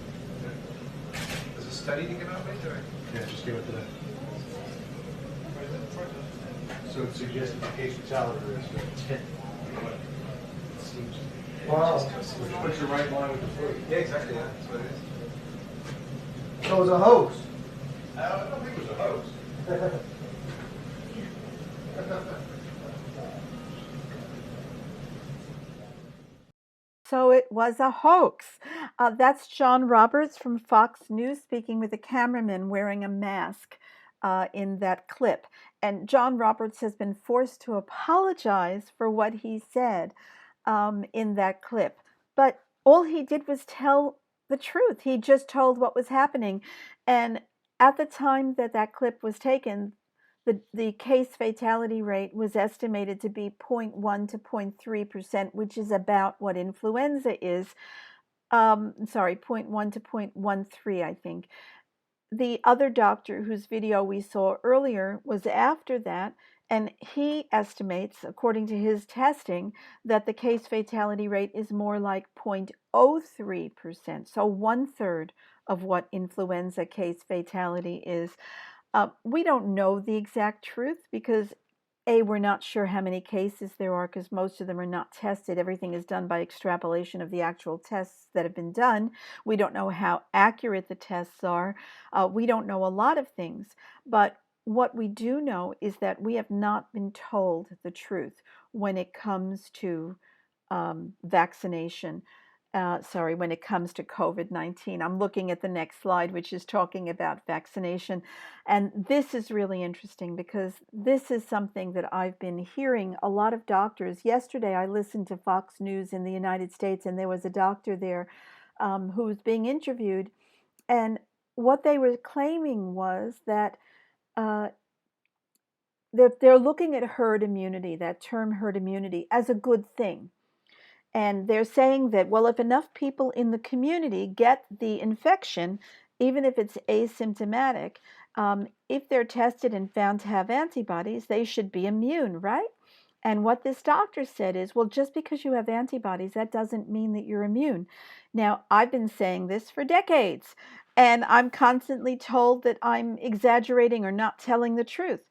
There's a study to come out with? Yeah, just give it to them. So it suggests that the case fatality rate is about 10. It seems to be. Wow. Which puts you right in line with the flu. Yeah, exactly. Yeah, that's what it is. So it was a hoax. I don't think it was a hoax. So it was a hoax. That's John Roberts from Fox News speaking with a cameraman wearing a mask in that clip. And John Roberts has been forced to apologize for what he said in that clip. But all he did was tell the truth. He just told what was happening. And at the time that that clip was taken, the case fatality rate was estimated to be 0.1 to 0.3%, which is about what influenza is. Sorry, 0.1 to 0.13, I think. The other doctor whose video we saw earlier was after that, and he estimates, according to his testing, that the case fatality rate is more like 0.03%, so 1/3 of what influenza case fatality is. We don't know the exact truth because we're not sure how many cases there are because most of them are not tested. Everything is done by extrapolation of the actual tests that have been done. We don't know how accurate the tests are. We don't know a lot of things. But what we do know is that we have not been told the truth when it comes to vaccination. When it comes to COVID-19. I'm looking at the next slide, which is talking about vaccination. And this is really interesting because this is something that I've been hearing a lot of doctors. Yesterday, I listened to Fox News in the United States, and there was a doctor there who was being interviewed. And what they were claiming was that they're looking at herd immunity, that term herd immunity, as a good thing. And they're saying that, well, if enough people in the community get the infection, even if it's asymptomatic, if they're tested and found to have antibodies, they should be immune, right? And what this doctor said is, well, just because you have antibodies, that doesn't mean that you're immune. Now, I've been saying this for decades, and I'm constantly told that I'm exaggerating or not telling the truth.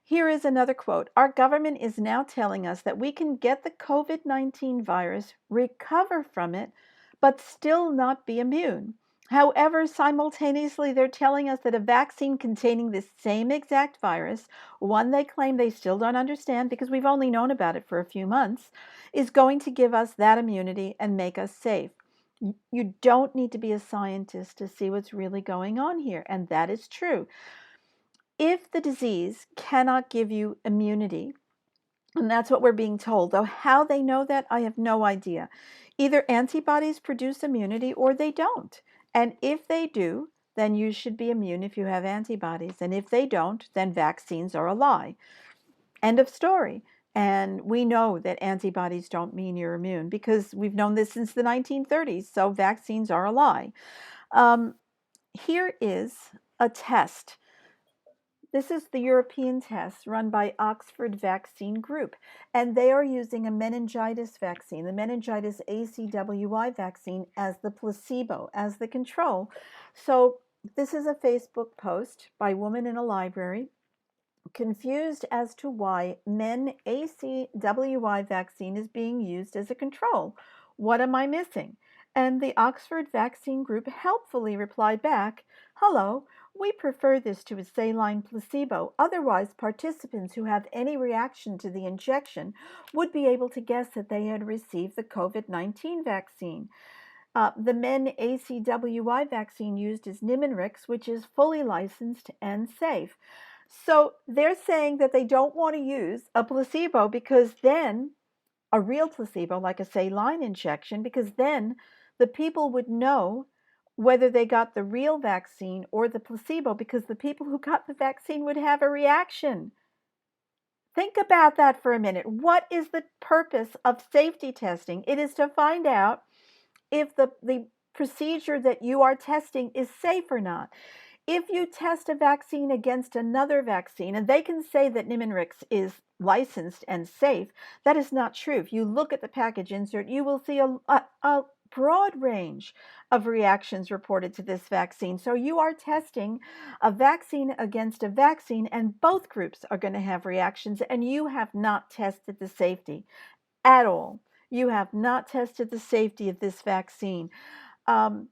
Here is another quote. Our government is now telling us that we can get the COVID-19 virus, recover from it, but still not be immune. However, simultaneously, they're telling us that a vaccine containing this same exact virus, one they claim they still don't understand because we've only known about it for a few months, is going to give us that immunity and make us safe. You don't need to be a scientist to see what's really going on here, and that is true. If the disease cannot give you immunity, and that's what we're being told, though how they know that, I have no idea. Either antibodies produce immunity or they don't. And if they do, then you should be immune if you have antibodies. And if they don't, then vaccines are a lie. End of story. And we know that antibodies don't mean you're immune because we've known this since the 1930s. So vaccines are a lie. Here is a test. This is the European test run by Oxford Vaccine Group, and they are using a meningitis vaccine, the meningitis ACWY vaccine, as the placebo, as the control. So this is a Facebook post by a woman in a library, confused as to why ACWY vaccine is being used as a control. What am I missing? And the Oxford Vaccine Group helpfully replied back, hello, we prefer this to a saline placebo. Otherwise, participants who have any reaction to the injection would be able to guess that they had received the COVID-19 vaccine. The ACWY vaccine used is Nimenrix, which is fully licensed and safe. So they're saying that they don't want to use a placebo because then, a real placebo, like a saline injection, because then the people would know whether they got the real vaccine or the placebo, because the people who got the vaccine would have a reaction. Think about that for a minute. What is the purpose of safety testing? It is to find out if the procedure that you are testing is safe or not. If you test a vaccine against another vaccine, and they can say that Nimenrix is licensed and safe, that is not true. If you look at the package insert, you will see a broad range of reactions reported to this vaccine. So you are testing a vaccine against a vaccine, and both groups are going to have reactions, and you have not tested the safety at all. You have not tested the safety of this vaccine. But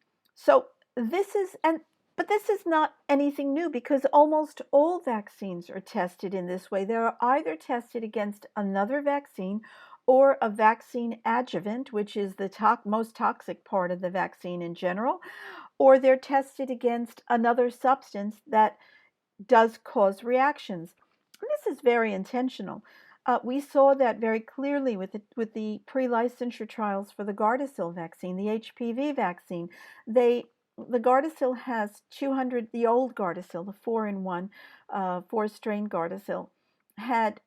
this is not anything new because almost all vaccines are tested in this way. They are either tested against another vaccine or a vaccine adjuvant, which is the most toxic part of the vaccine in general, or they're tested against another substance that does cause reactions. And this is very intentional. We saw that very clearly with the pre-licensure trials for the Gardasil vaccine, the HPV vaccine. The Gardasil has 200, the old Gardasil, the 4-in-1, 4-strain Gardasil, had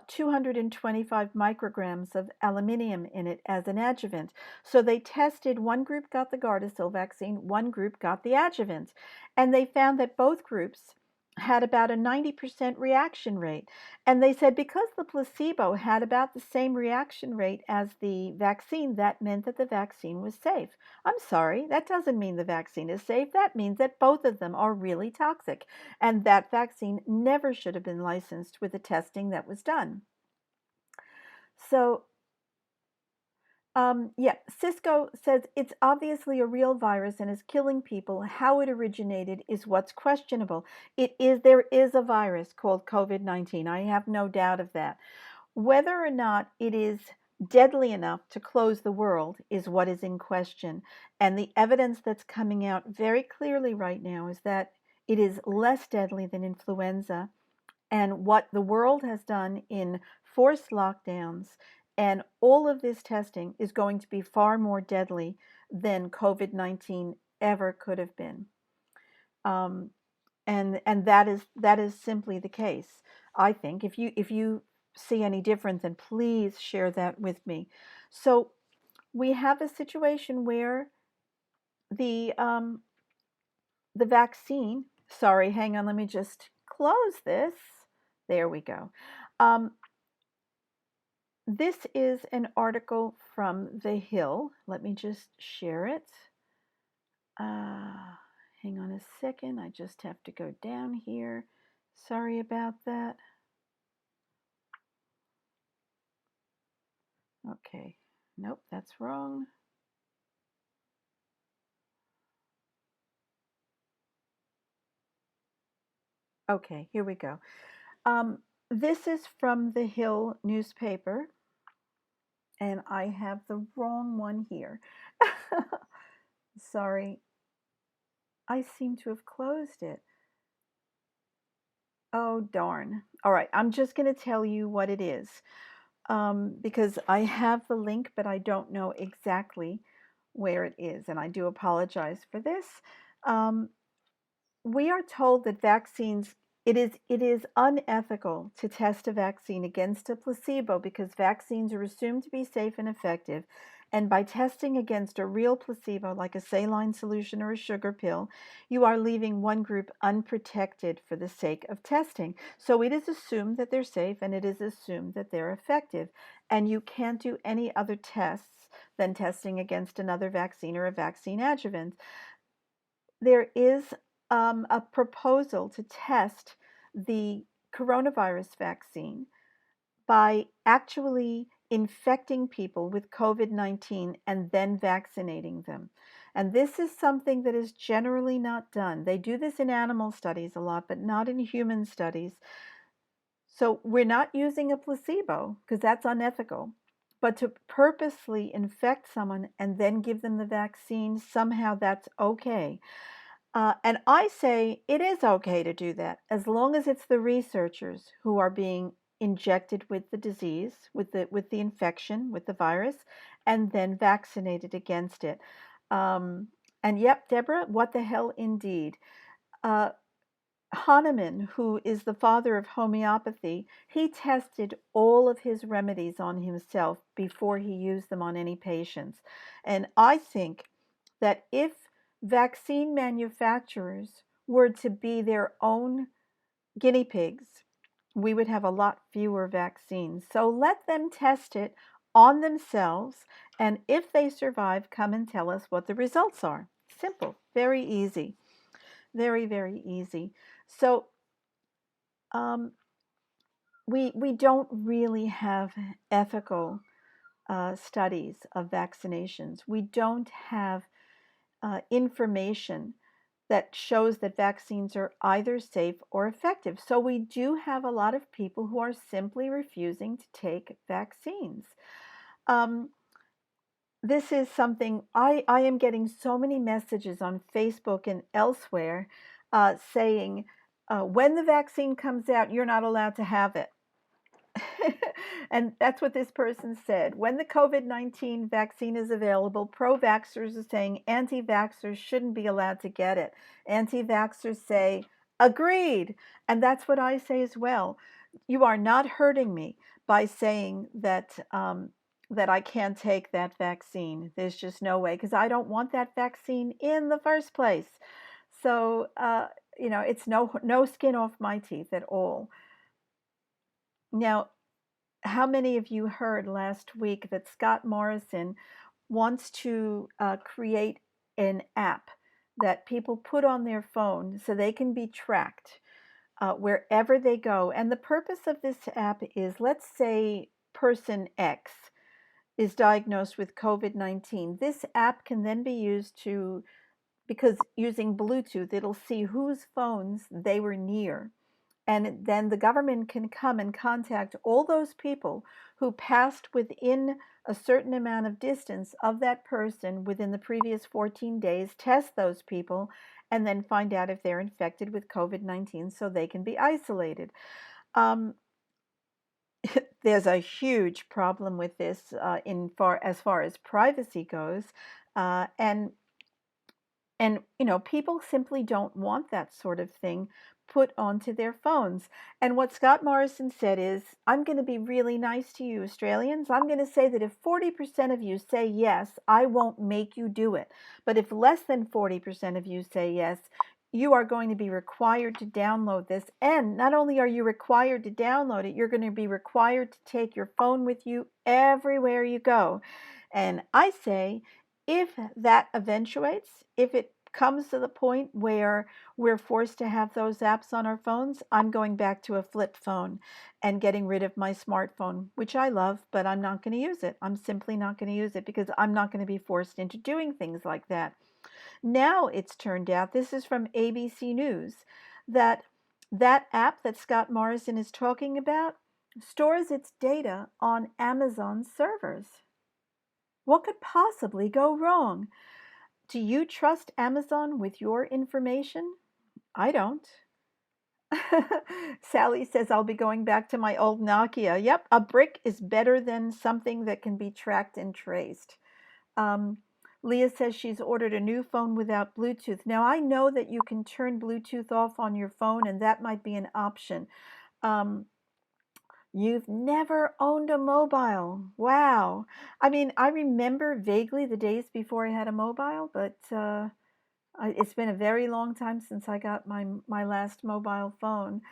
225 micrograms of aluminium in it as an adjuvant. So they tested, one group got the Gardasil vaccine, one group got the adjuvant. And they found that both groups had about a 90% reaction rate. And they said because the placebo had about the same reaction rate as the vaccine, that meant that the vaccine was safe. I'm sorry, that doesn't mean the vaccine is safe. That means that both of them are really toxic. And that vaccine never should have been licensed with the testing that was done. So yeah, Cisco says it's obviously a real virus and is killing people. How it originated is what's questionable. There is a virus called COVID-19. I have no doubt of that. Whether or not it is deadly enough to close the world is what is in question. And the evidence that's coming out very clearly right now is that it is less deadly than influenza. And what the world has done in forced lockdowns and all of this testing is going to be far more deadly than COVID-19 ever could have been. And that is simply the case. I think if you see any different, then please share that with me. So we have a situation where the vaccine. Sorry, hang on. Let me just close this. There we go. This is an article from The Hill. Let me just share it. Hang on a second. I just have to go down here. Sorry about that. Okay. Nope, that's wrong. Okay, here we go. This is from the Hill newspaper, and I have the wrong one here. Sorry. I seem to have closed it. Oh, darn. All right, I'm just going to tell you what it is because I have the link, but I don't know exactly where it is, and I do apologize for this. We are told that vaccines, it is unethical to test a vaccine against a placebo because vaccines are assumed to be safe and effective. And by testing against a real placebo, like a saline solution or a sugar pill, you are leaving one group unprotected for the sake of testing. So it is assumed that they're safe and it is assumed that they're effective. And you can't do any other tests than testing against another vaccine or a vaccine adjuvant. There is a proposal to test the coronavirus vaccine by actually infecting people with COVID-19 and then vaccinating them. And this is something that is generally not done. They do this in animal studies a lot, but not in human studies. So we're not using a placebo because that's unethical. But to purposely infect someone and then give them the vaccine, somehow that's okay. And I say it is okay to do that as long as it's the researchers who are being injected with the disease, with the infection, with the virus, and then vaccinated against it. And yep, Deborah, what the hell indeed. Hahnemann, who is the father of homeopathy, he tested all of his remedies on himself before he used them on any patients. And I think that if vaccine manufacturers were to be their own guinea pigs, we would have a lot fewer vaccines. So let them test it on themselves, and if they survive, come and tell us what the results are. Simple, very easy, very, very easy. So we don't really have ethical studies of vaccinations. We don't have information that shows that vaccines are either safe or effective. So we do have a lot of people who are simply refusing to take vaccines. This is something I am getting so many messages on Facebook and elsewhere saying, when the vaccine comes out, you're not allowed to have it. And that's what this person said. When the COVID-19 vaccine is available, pro-vaxxers are saying anti-vaxxers shouldn't be allowed to get it. Anti-vaxxers say, agreed. And that's what I say as well. You are not hurting me by saying that that I can't take that vaccine. There's just no way, because I don't want that vaccine in the first place. So, it's no skin off my teeth at all. Now, how many of you heard last week that Scott Morrison wants to create an app that people put on their phone so they can be tracked wherever they go? And the purpose of this app is, let's say person X is diagnosed with COVID-19. This app can then be used because using Bluetooth, it'll see whose phones they were near. And then the government can come and contact all those people who passed within a certain amount of distance of that person within the previous 14 days, test those people, and then find out if they're infected with COVID-19 so they can be isolated. There's a huge problem with this as far as privacy goes, and people simply don't want that sort of thing put onto their phones. And what Scott Morrison said is, I'm going to be really nice to you, Australians. I'm going to say that if 40% of you say yes, I won't make you do it. But if less than 40% of you say yes, you are going to be required to download this. And not only are you required to download it, you're going to be required to take your phone with you everywhere you go. And I say, if that eventuates, if it comes to the point where we're forced to have those apps on our phones, I'm going back to a flip phone and getting rid of my smartphone, which I love, but I'm not going to use it. I'm simply not going to use it because I'm not going to be forced into doing things like that. Now it's turned out, this is from ABC News, that app that Scott Morrison is talking about stores its data on Amazon servers. What could possibly go wrong? Do you trust Amazon with your information? I don't. Sally says, I'll be going back to my old Nokia. Yep, a brick is better than something that can be tracked and traced. Leah says she's ordered a new phone without Bluetooth. Now, I know that you can turn Bluetooth off on your phone, and that might be an option. You've never owned a mobile. Wow. I mean, I remember vaguely the days before I had a mobile, but it's been a very long time since I got my last mobile phone.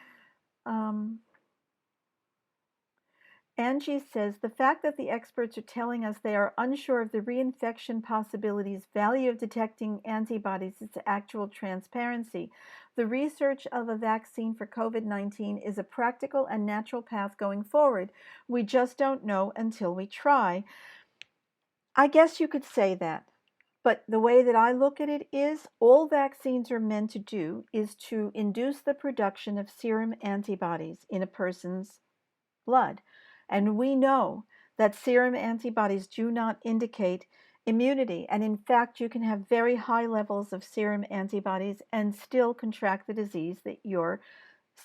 Angie says, the fact that the experts are telling us they are unsure of the reinfection possibilities, value of detecting antibodies is actual transparency. The research of a vaccine for COVID-19 is a practical and natural path going forward. We just don't know until we try. I guess you could say that. But the way that I look at it is, all vaccines are meant to do is to induce the production of serum antibodies in a person's blood. And we know that serum antibodies do not indicate immunity. And in fact, you can have very high levels of serum antibodies and still contract the disease that you're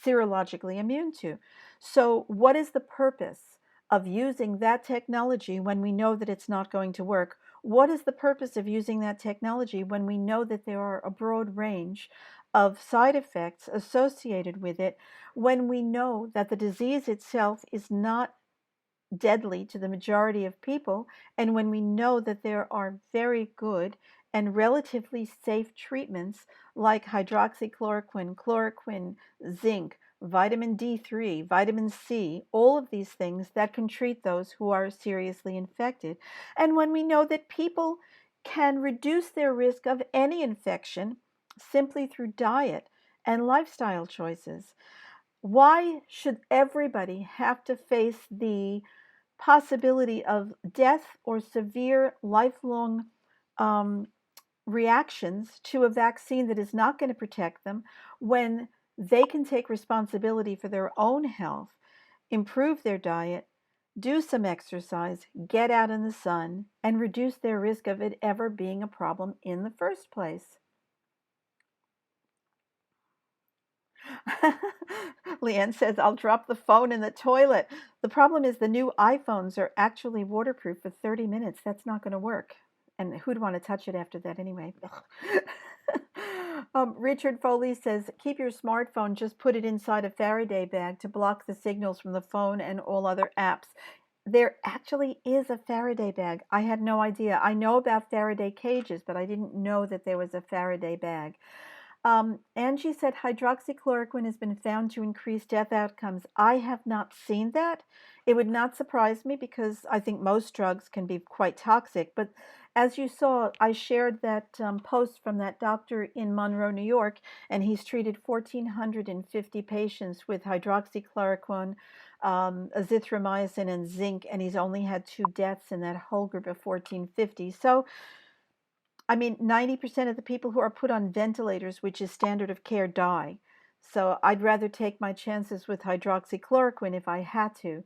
serologically immune to. So what is the purpose of using that technology when we know that it's not going to work? What is the purpose of using that technology when we know that there are a broad range of side effects associated with it, when we know that the disease itself is not deadly to the majority of people, and when we know that there are very good and relatively safe treatments like hydroxychloroquine, chloroquine, zinc, vitamin D3, vitamin C, all of these things that can treat those who are seriously infected. And when we know that people can reduce their risk of any infection simply through diet and lifestyle choices. Why should everybody have to face the possibility of death or severe lifelong reactions to a vaccine that is not going to protect them when they can take responsibility for their own health, improve their diet, do some exercise, get out in the sun, and reduce their risk of it ever being a problem in the first place. Leanne says, I'll drop the phone in the toilet. The problem is the new iPhones are actually waterproof for 30 minutes. That's not going to work. And who'd want to touch it after that anyway? Richard Foley says, keep your smartphone, just put it inside a Faraday bag to block the signals from the phone and all other apps. There actually is a Faraday bag. I had no idea. I know about Faraday cages, but I didn't know that there was a Faraday bag. Angie said hydroxychloroquine has been found to increase death outcomes. I have not seen that. It would not surprise me because I think most drugs can be quite toxic. But as you saw, I shared that post from that doctor in Monroe, New York, and he's treated 1,450 patients with hydroxychloroquine, azithromycin, and zinc, and he's only had 2 deaths in that whole group of 1,450. So, I mean, 90% of the people who are put on ventilators, which is standard of care, die. So I'd rather take my chances with hydroxychloroquine if I had to.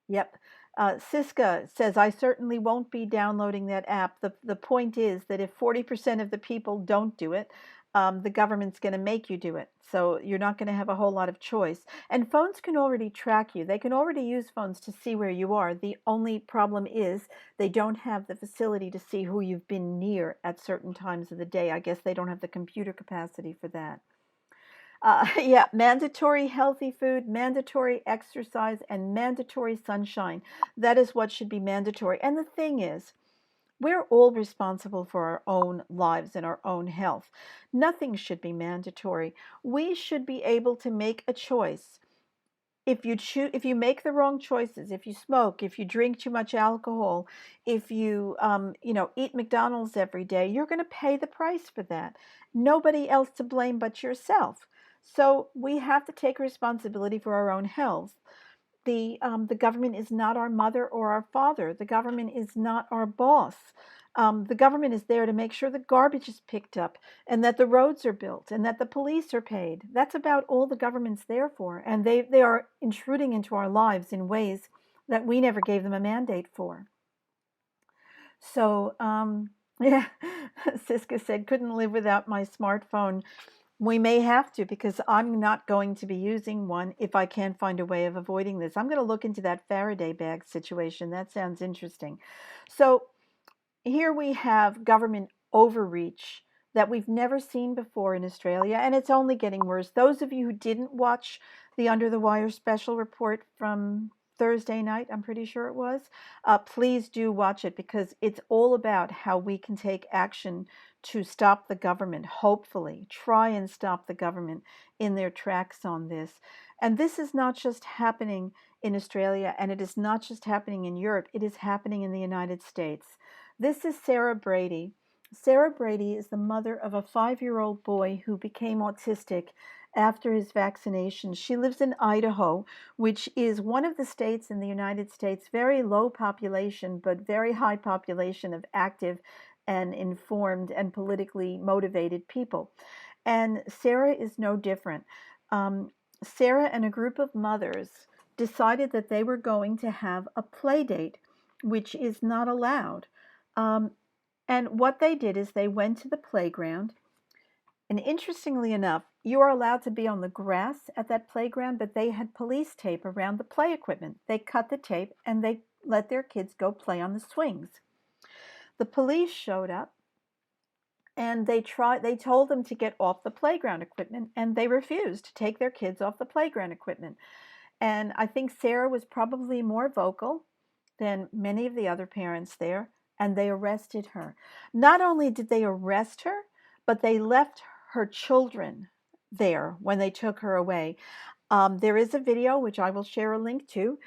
Yep. Siska says, I certainly won't be downloading that app. The point is that if 40% of the people don't do it, the government's going to make you do it. So you're not going to have a whole lot of choice. And phones can already track you. They can already use phones to see where you are. The only problem is they don't have the facility to see who you've been near at certain times of the day. I guess they don't have the computer capacity for that. Yeah, mandatory healthy food, mandatory exercise, and mandatory sunshine. That is what should be mandatory. And the thing is, we're all responsible for our own lives and our own health. Nothing should be mandatory. We should be able to make a choice. If you make the wrong choices, if you smoke, if you drink too much alcohol, if you eat McDonald's every day, you're going to pay the price for that. Nobody else to blame but yourself. So we have to take responsibility for our own health. The government is not our mother or our father. The government is not our boss. The government is there to make sure the garbage is picked up and that the roads are built and that the police are paid. That's about all the government's there for. And they are intruding into our lives in ways that we never gave them a mandate for. So, yeah, Siska said, couldn't live without my smartphone. We may have to, because I'm not going to be using one if I can't find a way of avoiding this. I'm going to look into that Faraday bag situation. That sounds interesting. So here we have government overreach that we've never seen before in Australia, and it's only getting worse. Those of you who didn't watch the Under the Wire special report from Thursday night, I'm pretty sure it was, please do watch it, because it's all about how we can take action to stop the government, hopefully, try and stop the government in their tracks on this. And this is not just happening in Australia, and it is not just happening in Europe, it is happening in the United States. This is Sarah Brady. Sarah Brady is the mother of a 5-year-old boy who became autistic after his vaccination. She lives in Idaho, which is one of the states in the United States, very low population, but very high population of active and informed and politically motivated people. And Sarah is no different. Sarah and a group of mothers decided that they were going to have a play date, which is not allowed. And what they did is they went to the playground. And interestingly enough, you are allowed to be on the grass at that playground, but they had police tape around the play equipment. They cut the tape and they let their kids go play on the swings. The police showed up and they told them to get off the playground equipment, and they refused to take their kids off the playground equipment. And I think Sarah was probably more vocal than many of the other parents there, and they arrested her. Not only did they arrest her, but they left her children there when they took her away. There is a video, which I will share a link to,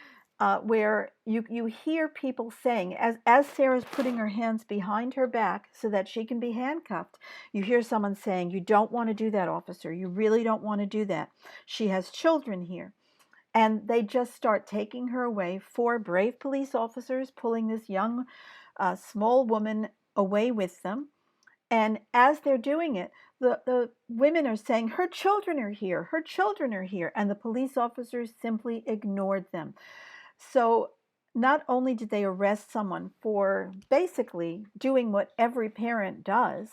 where you hear people saying, as Sarah's putting her hands behind her back so that she can be handcuffed, you hear someone saying, you don't want to do that, officer. You really don't want to do that. She has children here. And they just start taking her away. 4 brave police officers pulling this young, small woman away with them. And as they're doing it, the women are saying, her children are here, her children are here. And the police officers simply ignored them. So not only did they arrest someone for basically doing what every parent does,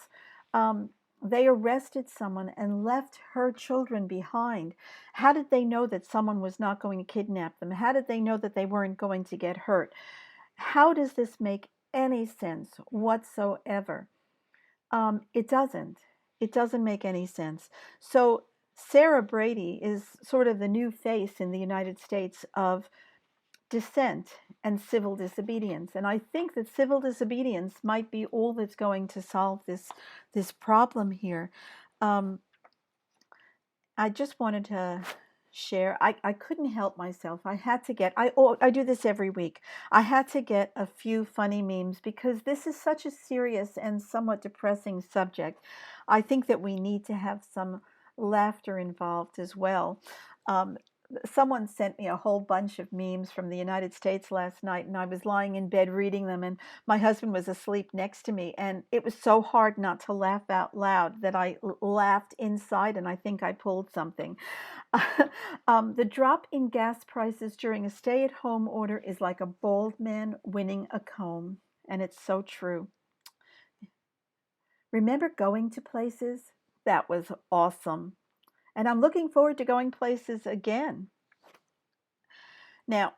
um, they arrested someone and left her children behind. How did they know that someone was not going to kidnap them? How did they know that they weren't going to get hurt? How does this make any sense whatsoever? It doesn't. It doesn't make any sense. So Sarah Brady is sort of the new face in the United States of dissent and civil disobedience. And I think that civil disobedience might be all that's going to solve this problem here. I just wanted to share. I couldn't help myself. I had to get, I do this every week. I had to get a few funny memes because this is such a serious and somewhat depressing subject. I think that we need to have some laughter involved as well. Someone sent me a whole bunch of memes from the United States last night, and I was lying in bed reading them, and my husband was asleep next to me, and it was so hard not to laugh out loud that I laughed inside, and I think I pulled something. The drop in gas prices during a stay-at-home order is like a bald man winning a comb, and it's so true. Remember going to places? That was awesome. And I'm looking forward to going places again. Now,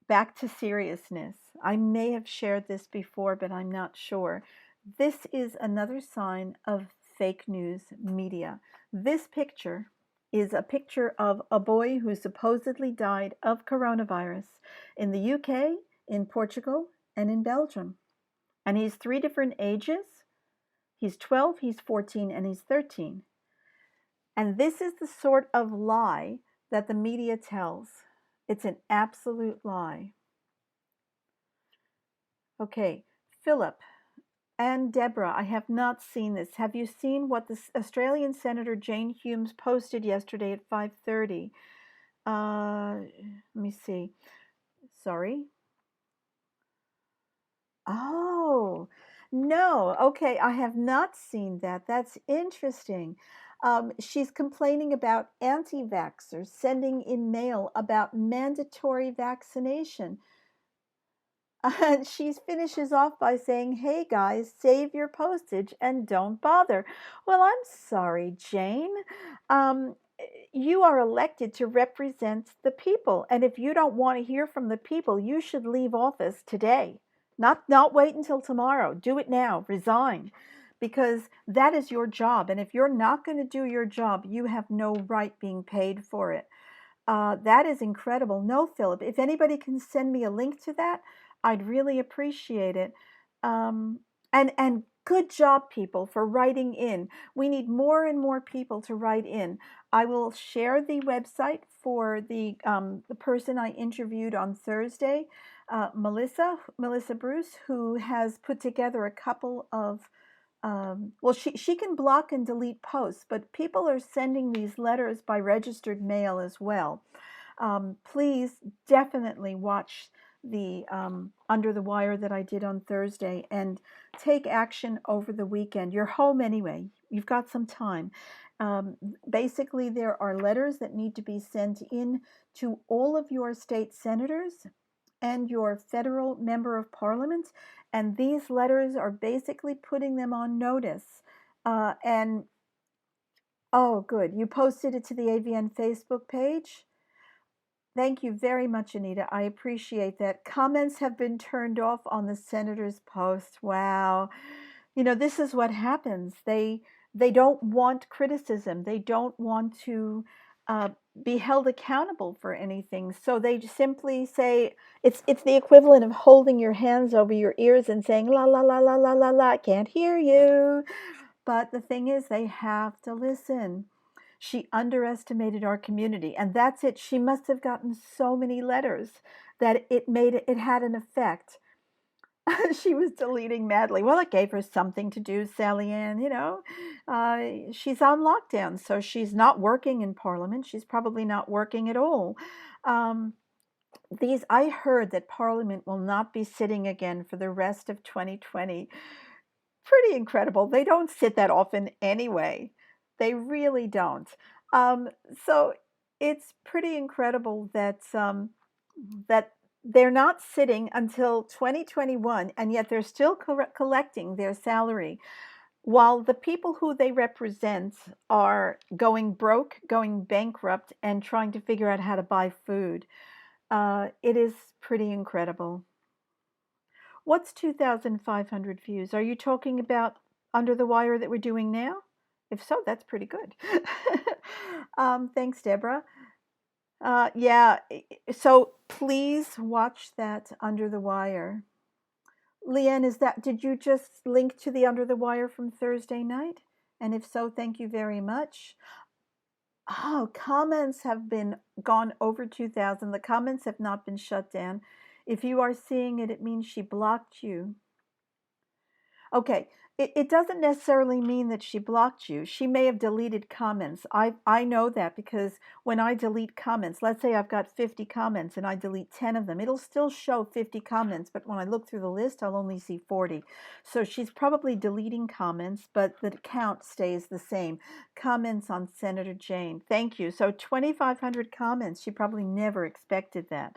back to seriousness. I may have shared this before, but I'm not sure. This is another sign of fake news media. This picture is a picture of a boy who supposedly died of coronavirus in the UK, in Portugal, and in Belgium. And he's 3 different ages. He's 12, he's 14, and he's 13. And this is the sort of lie that the media tells. It's an absolute lie. Okay, Philip and Deborah, I have not seen this. Have you seen what the Australian Senator Jane Humes posted yesterday at 5:30? Let me see. Sorry. Oh, no. Okay, I have not seen that. That's interesting. She's complaining about anti-vaxxers sending in mail about mandatory vaccination. And she finishes off by saying, hey guys, save your postage and don't bother. Well, I'm sorry, Jane. You are elected to represent the people. And if you don't want to hear from the people, you should leave office today. Not wait until tomorrow. Do it now. Resign. Because that is your job. And if you're not going to do your job, you have no right being paid for it. That is incredible. No, Philip, if anybody can send me a link to that, I'd really appreciate it. And good job, people, for writing in. We need more and more people to write in. I will share the website for the person I interviewed on Thursday, Melissa Bruce, who has put together a couple of well, she can block and delete posts, but people are sending these letters by registered mail as well. Please definitely watch the Under the Wire that I did on Thursday and take action over the weekend. You're home anyway. You've got some time. Basically, there are letters that need to be sent in to all of your state senators and your federal member of parliament. And these letters are basically putting them on notice. And, oh, good. You posted it to the AVN Facebook page? Thank you very much, Anita. I appreciate that. Comments have been turned off on the senator's post. Wow. You know, this is what happens. They don't want criticism. They don't want to be held accountable for anything. So they simply say, it's the equivalent of holding your hands over your ears and saying, la, la, la, la, la, la, la, I can't hear you. But the thing is, they have to listen. She underestimated our community, and that's it. She must have gotten so many letters that it had an effect. She was deleting madly. Well, it gave her something to do, Sally Ann. You know, she's on lockdown, so she's not working in Parliament. She's probably not working at all. I heard that Parliament will not be sitting again for the rest of 2020. Pretty incredible. They don't sit that often anyway. They really don't. Um, so it's pretty incredible that they're not sitting until 2021, and yet they're still collecting their salary while the people who they represent are going broke, going bankrupt, and trying to figure out how to buy food. It is pretty incredible. What's 2,500 views? Are you talking about Under the Wire that we're doing now? If so, that's pretty good. Thanks, Deborah. Yeah, so please watch that Under the Wire. Leanne, did you just link to the Under the Wire from Thursday night? And if so, thank you very much. Oh, comments have been gone over 2,000. The comments have not been shut down. If you are seeing it, it means she blocked you. Okay, it doesn't necessarily mean that she blocked you. She may have deleted comments. I know that because when I delete comments, let's say I've got 50 comments and I delete 10 of them, it'll still show 50 comments, but when I look through the list, I'll only see 40. So she's probably deleting comments, but the count stays the same. Comments on Senator Jane. Thank you. So 2,500 comments. She probably never expected that.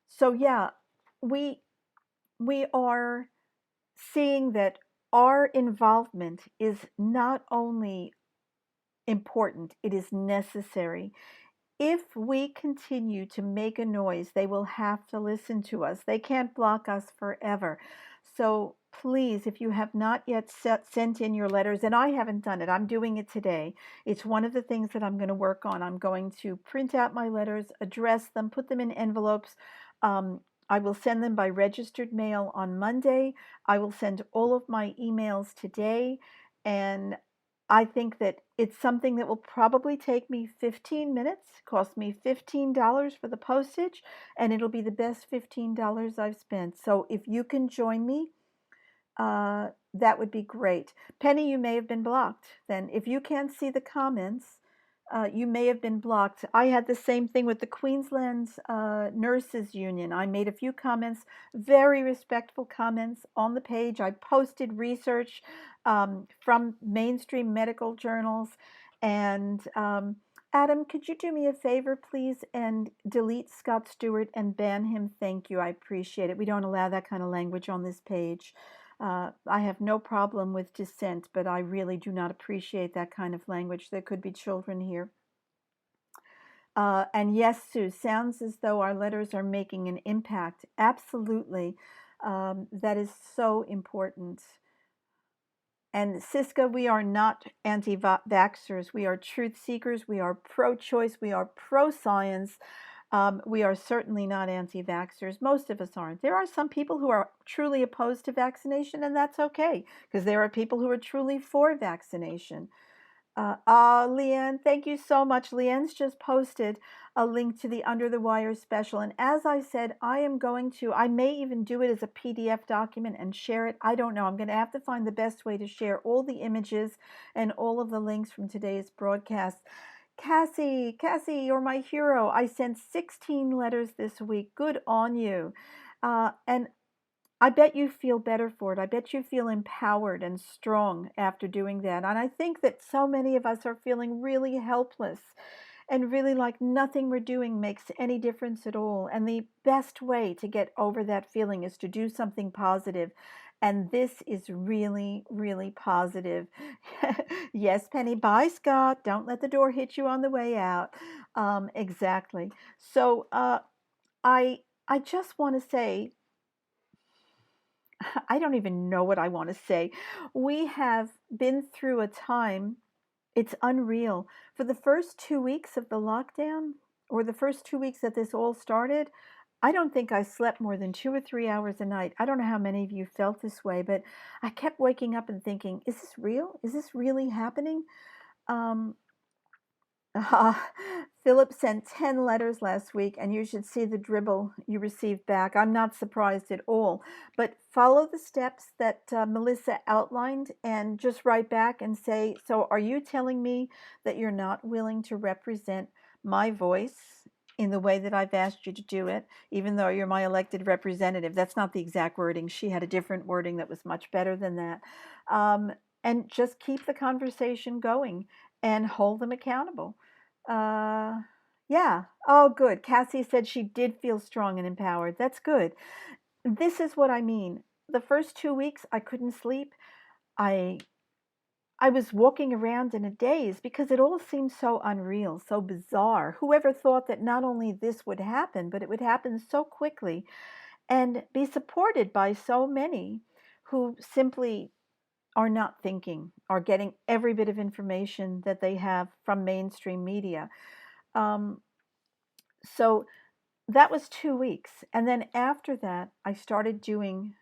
So yeah, we are seeing that our involvement is not only important, it is necessary. If we continue to make a noise, they will have to listen to us. They can't block us forever. So please, if you have not yet sent in your letters, and I haven't done it, I'm doing it today. It's one of the things that I'm going to work on. I'm going to print out my letters, address them, put them in envelopes. I will send them by registered mail on Monday. I will send all of my emails today. And I think that it's something that will probably take me 15 minutes, cost me $15 for the postage, and it'll be the best $15 I've spent. So if you can join me, that would be great. Penny, you may have been blocked. Then if you can't see the comments, you may have been blocked. I had the same thing with the Queensland Nurses Union. I made a few comments, very respectful comments on the page. I posted research from mainstream medical journals. And Adam, could you do me a favor, please, and delete Scott Stewart and ban him? Thank you. I appreciate it. We don't allow that kind of language on this page. I have no problem with dissent, but I really do not appreciate that kind of language. There could be children here. And yes, Sue, sounds as though our letters are making an impact. Absolutely. That is so important. And Siska, we are not anti-vaxxers. We are truth seekers. We are pro-choice. We are pro-science. We are certainly not anti-vaxxers. Most of us aren't. There are some people who are truly opposed to vaccination, and that's okay, because there are people who are truly for vaccination. Leanne, thank you so much. Leanne's just posted a link to the Under the Wire special. And as I said, I may even do it as a PDF document and share it. I don't know. I'm going to have to find the best way to share all the images and all of the links from today's broadcast. Cassie, you're my hero. I sent 16 letters this week. Good on you. And I bet you feel better for it. I bet you feel empowered and strong after doing that. And I think that so many of us are feeling really helpless and really like nothing we're doing makes any difference at all. And the best way to get over that feeling is to do something positive. And this is really, really positive. Yes, Penny, bye, Scott. Don't let the door hit you on the way out. Exactly. So I just want to say, I don't even know what I want to say. We have been through a time, it's unreal. For the first 2 weeks of the lockdown, or the first 2 weeks that this all started, I don't think I slept more than 2 or 3 hours a night. I don't know how many of you felt this way, but I kept waking up and thinking, is this real? Is this really happening? Philip sent 10 letters last week, and you should see the dribble you received back. I'm not surprised at all. But follow the steps that Melissa outlined and just write back and say, so are you telling me that you're not willing to represent my voice in the way that I've asked you to do it, even though you're my elected representative. That's not the exact wording. She had a different wording that was much better than that. Um, and just keep the conversation going and hold them accountable. Uh, yeah. Oh, good. Cassie said she did feel strong and empowered. That's good. This is what I mean. The first 2 weeks, I couldn't sleep. I I was walking around in a daze because it all seemed so unreal, so bizarre. Whoever thought that not only this would happen, but it would happen so quickly and be supported by so many who simply are not thinking, are getting every bit of information that they have from mainstream media. Um, so that was 2 weeks. And then after that, I started doing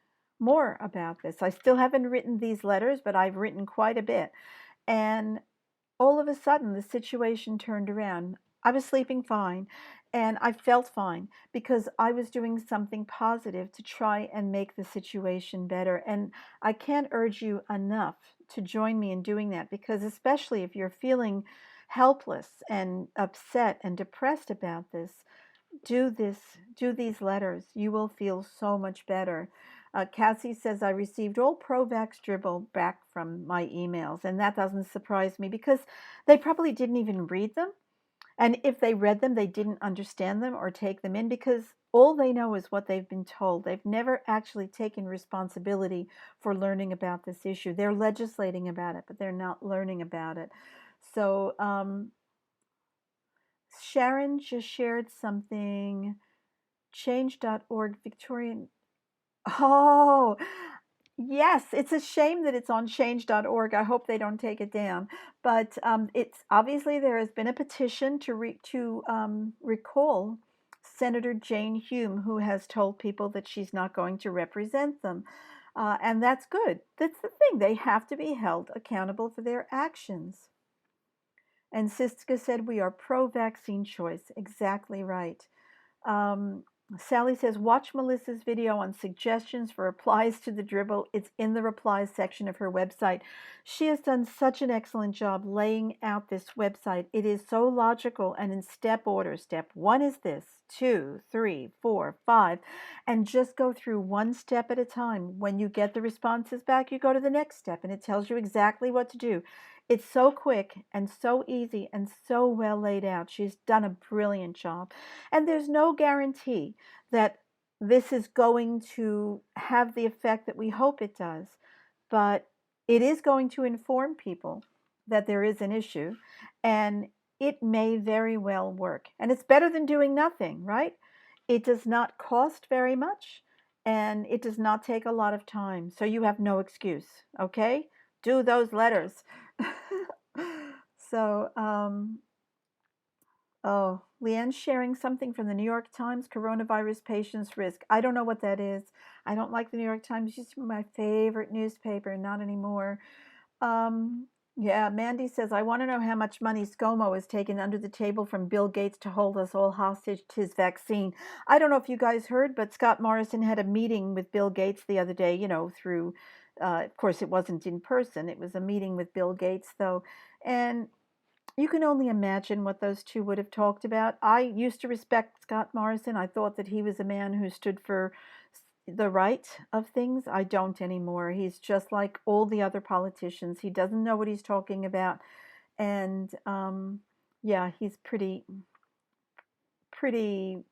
more about this. I still haven't written these letters, but I've written quite a bit. And all of a sudden, the situation turned around. I was sleeping fine and I felt fine because I was doing something positive to try and make the situation better. And I can't urge you enough to join me in doing that because, especially if you're feeling helpless and upset and depressed about this, do these letters. You will feel so much better. Cassie says, I received all Provax dribble back from my emails, and that doesn't surprise me because they probably didn't even read them. And if they read them, they didn't understand them or take them in because all they know is what they've been told. They've never actually taken responsibility for learning about this issue. They're legislating about it, but they're not learning about it. So, Sharon just shared something. Change.org Victorian. Oh, yes. It's a shame that it's on change.org. I hope they don't take it down. But it's obviously there has been a petition to recall Senator Jane Hume, who has told people that she's not going to represent them. And that's good. That's the thing. They have to be held accountable for their actions. And Siska said, we are pro-vaccine choice. Exactly right. Sally says, watch Melissa's video on suggestions for replies to the dribble. It's in the replies section of her website. She has done such an excellent job laying out this website. It is so logical and in step order. Step 1 is this, 2, 3, 4, 5, and just go through one step at a time. When you get the responses back, you go to the next step and it tells you exactly what to do. It's so quick and so easy and so well laid out. She's done a brilliant job. And there's no guarantee that this is going to have the effect that we hope it does, but it is going to inform people that there is an issue and it may very well work. And it's better than doing nothing, right? It does not cost very much and it does not take a lot of time. So you have no excuse, okay? Do those letters. So, oh, Leanne's sharing something from the New York Times, coronavirus patients risk. I don't know what that is. I don't like the New York Times. It used to be my favorite newspaper, not anymore. Yeah, Mandy says, I want to know how much money ScoMo has taken under the table from Bill Gates to hold us all hostage to his vaccine. I don't know if you guys heard, but Scott Morrison had a meeting with Bill Gates the other day, through, of course, it wasn't in person. It was a meeting with Bill Gates, though. And you can only imagine what those two would have talked about. I used to respect Scott Morrison. I thought that he was a man who stood for the right of things. I don't anymore. He's just like all the other politicians. He doesn't know what he's talking about. And yeah, he's pretty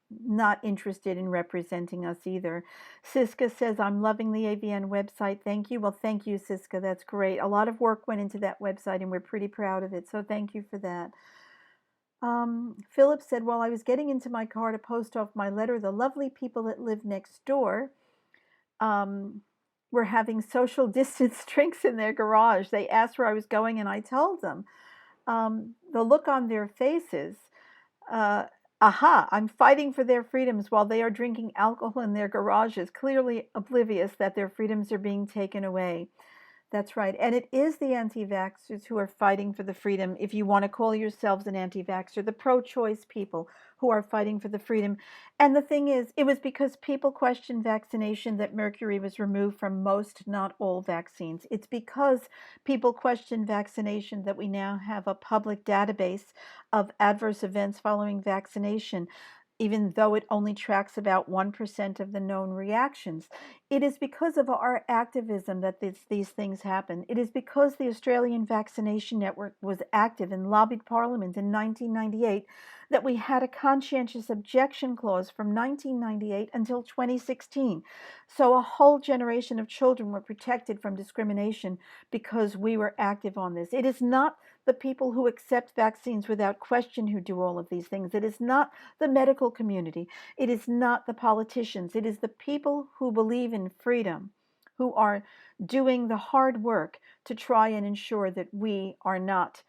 not interested in representing us either. Siska says, I'm loving the AVN website. Thank you. Well, thank you, Siska. That's great. A lot of work went into that website and we're pretty proud of it. So thank you for that. Philip said, while I was getting into my car to post off my letter, the lovely people that live next door were having social distance drinks in their garage. They asked where I was going and I told them. The look on their faces, I'm fighting for their freedoms while they are drinking alcohol in their garages, clearly oblivious that their freedoms are being taken away. That's right. And it is the anti-vaxxers who are fighting for the freedom, if you want to call yourselves an anti-vaxxer, the pro-choice people who are fighting for the freedom. And the thing is, it was because people questioned vaccination that mercury was removed from most, not all, vaccines. It's because people questioned vaccination that we now have a public database of adverse events following vaccination, even though it only tracks about 1% of the known reactions. It is because of our activism that these things happen. It is because the Australian Vaccination Network was active and lobbied Parliament in 1998 that we had a conscientious objection clause from 1998 until 2016. So a whole generation of children were protected from discrimination because we were active on this. It is not the people who accept vaccines without question who do all of these things. It is not the medical community. It is not the politicians. It is the people who believe in freedom, who are doing the hard work to try and ensure that we are not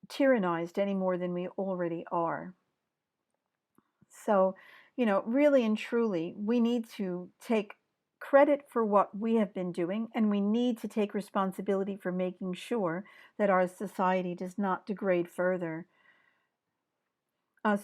tyrannized any more than we already are. So, really and truly, we need to take credit for what we have been doing, and we need to take responsibility for making sure that our society does not degrade further.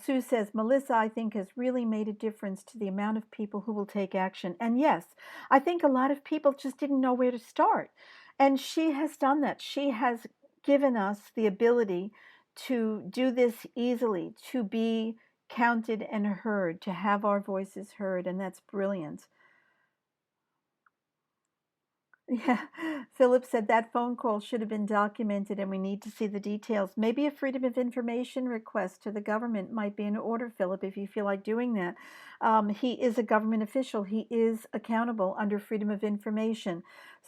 Sue says, Melissa, I think, has really made a difference to the amount of people who will take action. And yes, I think a lot of people just didn't know where to start. And she has done that. She has given us the ability to do this easily, to be counted and heard, to have our voices heard. And that's brilliant. Yeah, Philip said that phone call should have been documented and we need to see the details. Maybe a freedom of information request to the government might be in order, Philip, if you feel like doing that. He is a government official. He is accountable under freedom of information.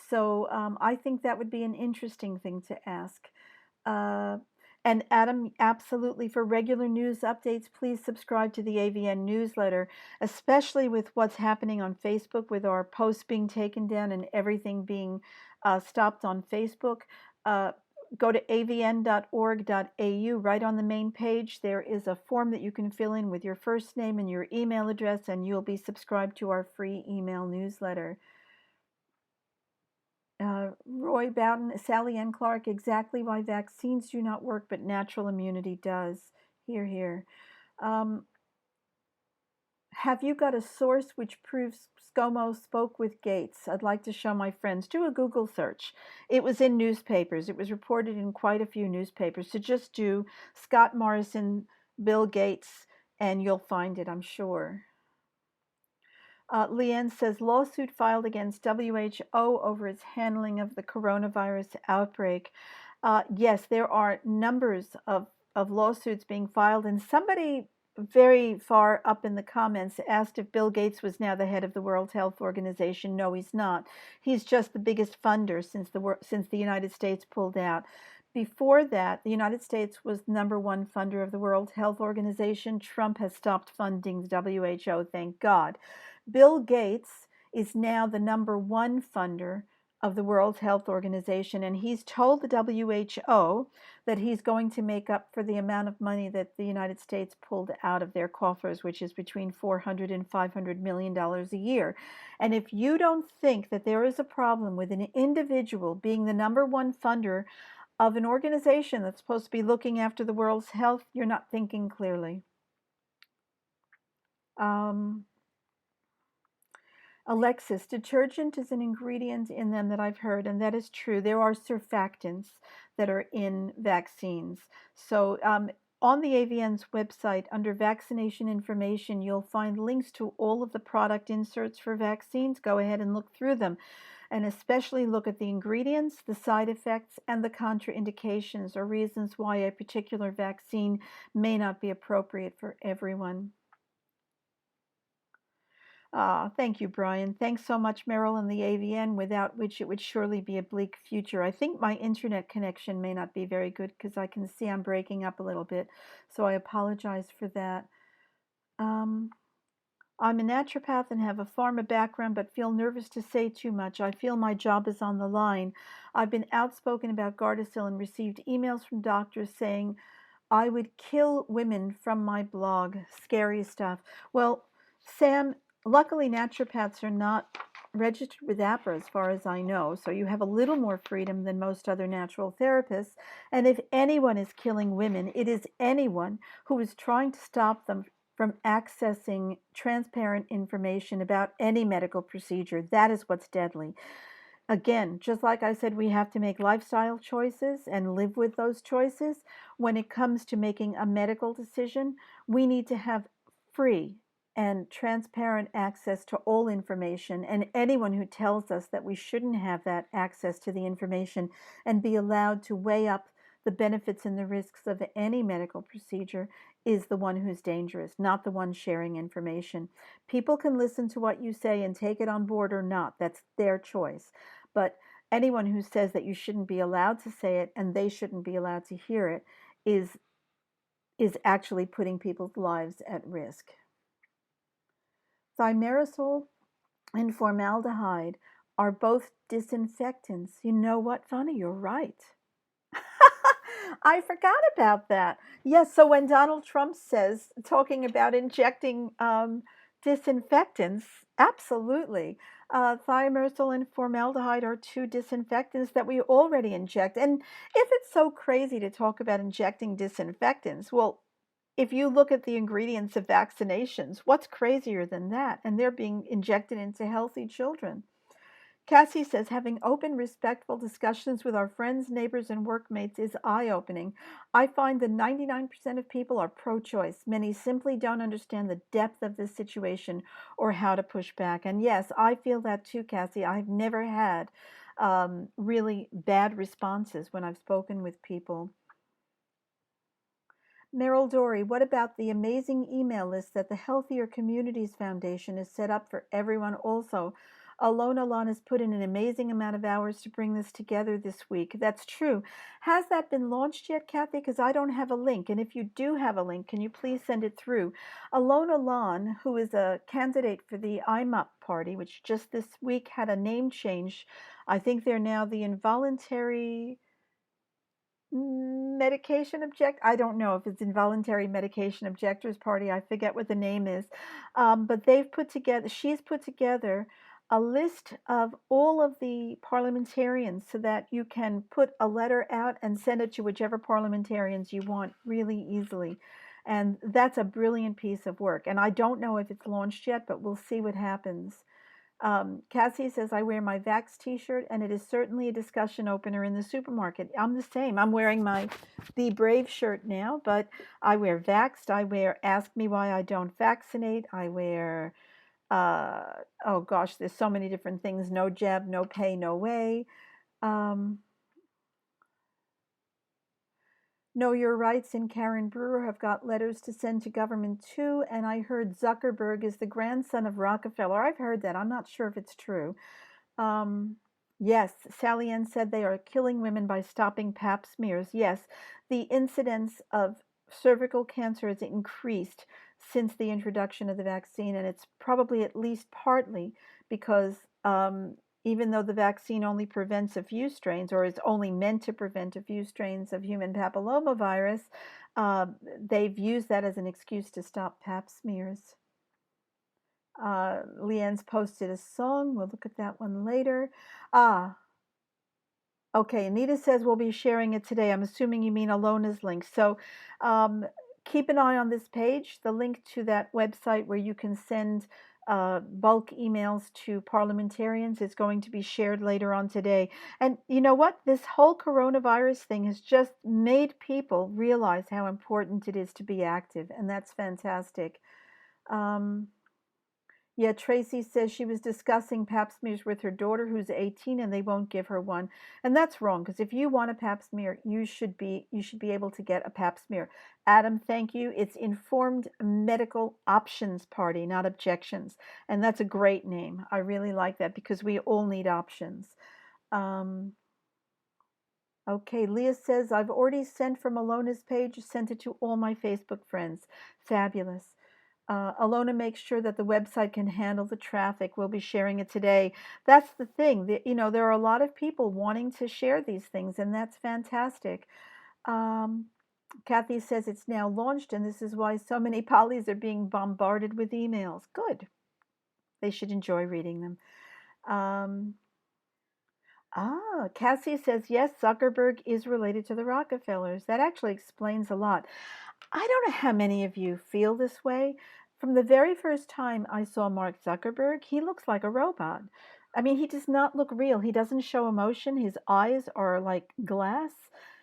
So I think that would be an interesting thing to ask. And Adam, absolutely, for regular news updates, please subscribe to the AVN newsletter, especially with what's happening on Facebook, with our posts being taken down and everything being stopped on Facebook. Go to avn.org.au. Right on the main page, there is a form that you can fill in with your first name and your email address, and you'll be subscribed to our free email newsletter. Roy Bowden, Sally Ann Clark, exactly why vaccines do not work, but natural immunity does. Hear, hear. Have you got a source which proves ScoMo spoke with Gates? I'd like to show my friends. Do a Google search. It was in newspapers. It was reported in quite a few newspapers. So just do Scott Morrison, Bill Gates, and you'll find it, I'm sure. Leanne says, lawsuit filed against WHO over its handling of the coronavirus outbreak. Yes, there are numbers of lawsuits being filed, and somebody very far up in the comments asked if Bill Gates was now the head of the World Health Organization. No, he's not. He's just the biggest funder since the United States pulled out. Before that, the United States was #1 funder of the World Health Organization. Trump has stopped funding the WHO, thank God. Bill Gates is now the #1 funder of the World Health Organization, and he's told the WHO that he's going to make up for the amount of money that the United States pulled out of their coffers, which is between $400 and $500 million a year. And if you don't think that there is a problem with an individual being the #1 funder of an organization that's supposed to be looking after the world's health, you're not thinking clearly. Alexis, detergent is an ingredient in them that I've heard, and that is true. There are surfactants that are in vaccines. So on the AVN's website, under vaccination information, you'll find links to all of the product inserts for vaccines. Go ahead and look through them, and especially look at the ingredients, the side effects, and the contraindications or reasons why a particular vaccine may not be appropriate for everyone. Thank you, Brian. Thanks so much, Meryl and the AVN, without which it would surely be a bleak future. I think my internet connection may not be very good because I can see I'm breaking up a little bit, so I apologize for that. I'm a naturopath and have a pharma background, but feel nervous to say too much. I feel my job is on the line. I've been outspoken about Gardasil and received emails from doctors saying I would kill women from my blog. Scary stuff. Well, Sam, luckily naturopaths are not registered with APRA as far as I know, so you have a little more freedom than most other natural therapists. And if anyone is killing women, it is anyone who is trying to stop them from accessing transparent information about any medical procedure. That is what's deadly. Again, just like I said, we have to make lifestyle choices and live with those choices. When it comes to making a medical decision, we need to have free and transparent access to all information. And anyone who tells us that we shouldn't have that access to the information and be allowed to weigh up the benefits and the risks of any medical procedure is the one who's dangerous, not the one sharing information. People can listen to what you say and take it on board or not. That's their choice. But anyone who says that you shouldn't be allowed to say it and they shouldn't be allowed to hear it is actually putting people's lives at risk. Thimerosal and formaldehyde are both disinfectants. You know what, Funny? You're right. I forgot about that. Yes, so when Donald Trump says, talking about injecting disinfectants, absolutely. Thimerosal and formaldehyde are two disinfectants that we already inject. And if it's so crazy to talk about injecting disinfectants, well, if you look at the ingredients of vaccinations, what's crazier than that? And they're being injected into healthy children. Cassie says, having open, respectful discussions with our friends, neighbors, and workmates is eye-opening. I find that 99% of people are pro-choice. Many simply don't understand the depth of this situation or how to push back. And yes, I feel that too, Cassie. I've never had really bad responses when I've spoken with people. Meryl Dorey, what about the amazing email list that the Healthier Communities Foundation has set up for everyone also? Alona Lon has put in an amazing amount of hours to bring this together this week. That's true. Has that been launched yet, Kathy? Because I don't have a link. And if you do have a link, can you please send it through? Alona Lon, who is a candidate for the IMUP party, which just this week had a name change. I think they're now the Involuntary Medication Object. I don't know if it's Involuntary Medication Objectors Party. I forget what the name is. But she's put together a list of all of the parliamentarians so that you can put a letter out and send it to whichever parliamentarians you want really easily. And that's a brilliant piece of work. And I don't know if it's launched yet, but we'll see what happens. Cassie says, I wear my Vax t-shirt and it is certainly a discussion opener in the supermarket. I'm the same. I'm wearing my Be Brave shirt now, but I wear Vaxxed. I wear Ask Me Why I Don't Vaccinate. I wear, oh gosh, there's so many different things. No jab, no pay, no way. Know Your Rights and Karen Brewer have got letters to send to government too. And I heard Zuckerberg is the grandson of Rockefeller. I've heard that. I'm not sure if it's true. Yes, Sally Ann said they are killing women by stopping pap smears. Yes, the incidence of cervical cancer has increased since the introduction of the vaccine. And it's probably at least partly because even though the vaccine only prevents a few strains or is only meant to prevent a few strains of human papillomavirus, they've used that as an excuse to stop pap smears. Leanne's posted a song. We'll look at that one later. Okay. Anita says we'll be sharing it today. I'm assuming you mean Alona's link. So keep an eye on this page. The link to that website where you can send bulk emails to parliamentarians is going to be shared later on today. And you know what? This whole coronavirus thing has just made people realize how important it is to be active, and that's fantastic. Yeah, Tracy says she was discussing pap smears with her daughter who's 18 and they won't give her one. And that's wrong because if you want a pap smear, you should be able to get a pap smear. Adam, thank you. It's Informed Medical Options Party, not Objections. And that's a great name. I really like that because we all need options. Okay, Leah says, I've already sent from Alona's page, sent it to all my Facebook friends. Fabulous. Alona makes sure that the website can handle the traffic. We'll be sharing it today. That's the thing. There are a lot of people wanting to share these things, and that's fantastic. Kathy says it's now launched, and this is why so many polys are being bombarded with emails. Good. They should enjoy reading them. Um, Cassie says, yes, Zuckerberg is related to the Rockefellers. That actually explains a lot. I don't know how many of you feel this way. From the very first time I saw Mark Zuckerberg, he looks like a robot. I mean, he does not look real. He doesn't show emotion. His eyes are like glass.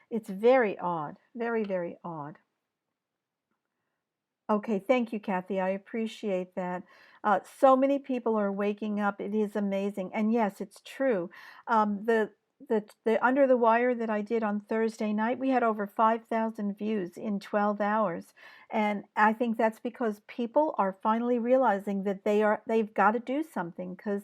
It's very odd. Very, very odd. Okay, thank you, Kathy. I appreciate that. So many people are waking up. It is amazing. And yes, it's true. The Under the Wire that I did on Thursday night, we had over 5,000 views in 12 hours. And I think that's because people are finally realizing that they've got to do something because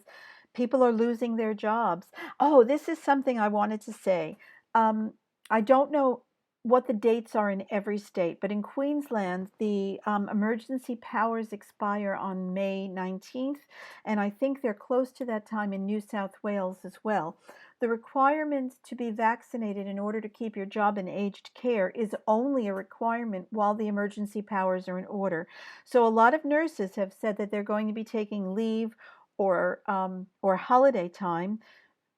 people are losing their jobs. Oh, this is something I wanted to say. I don't know what the dates are in every state, but in Queensland, the emergency powers expire on May 19th, and I think they're close to that time in New South Wales as well. The requirement to be vaccinated in order to keep your job in aged care is only a requirement while the emergency powers are in order. So a lot of nurses have said that they're going to be taking leave or holiday time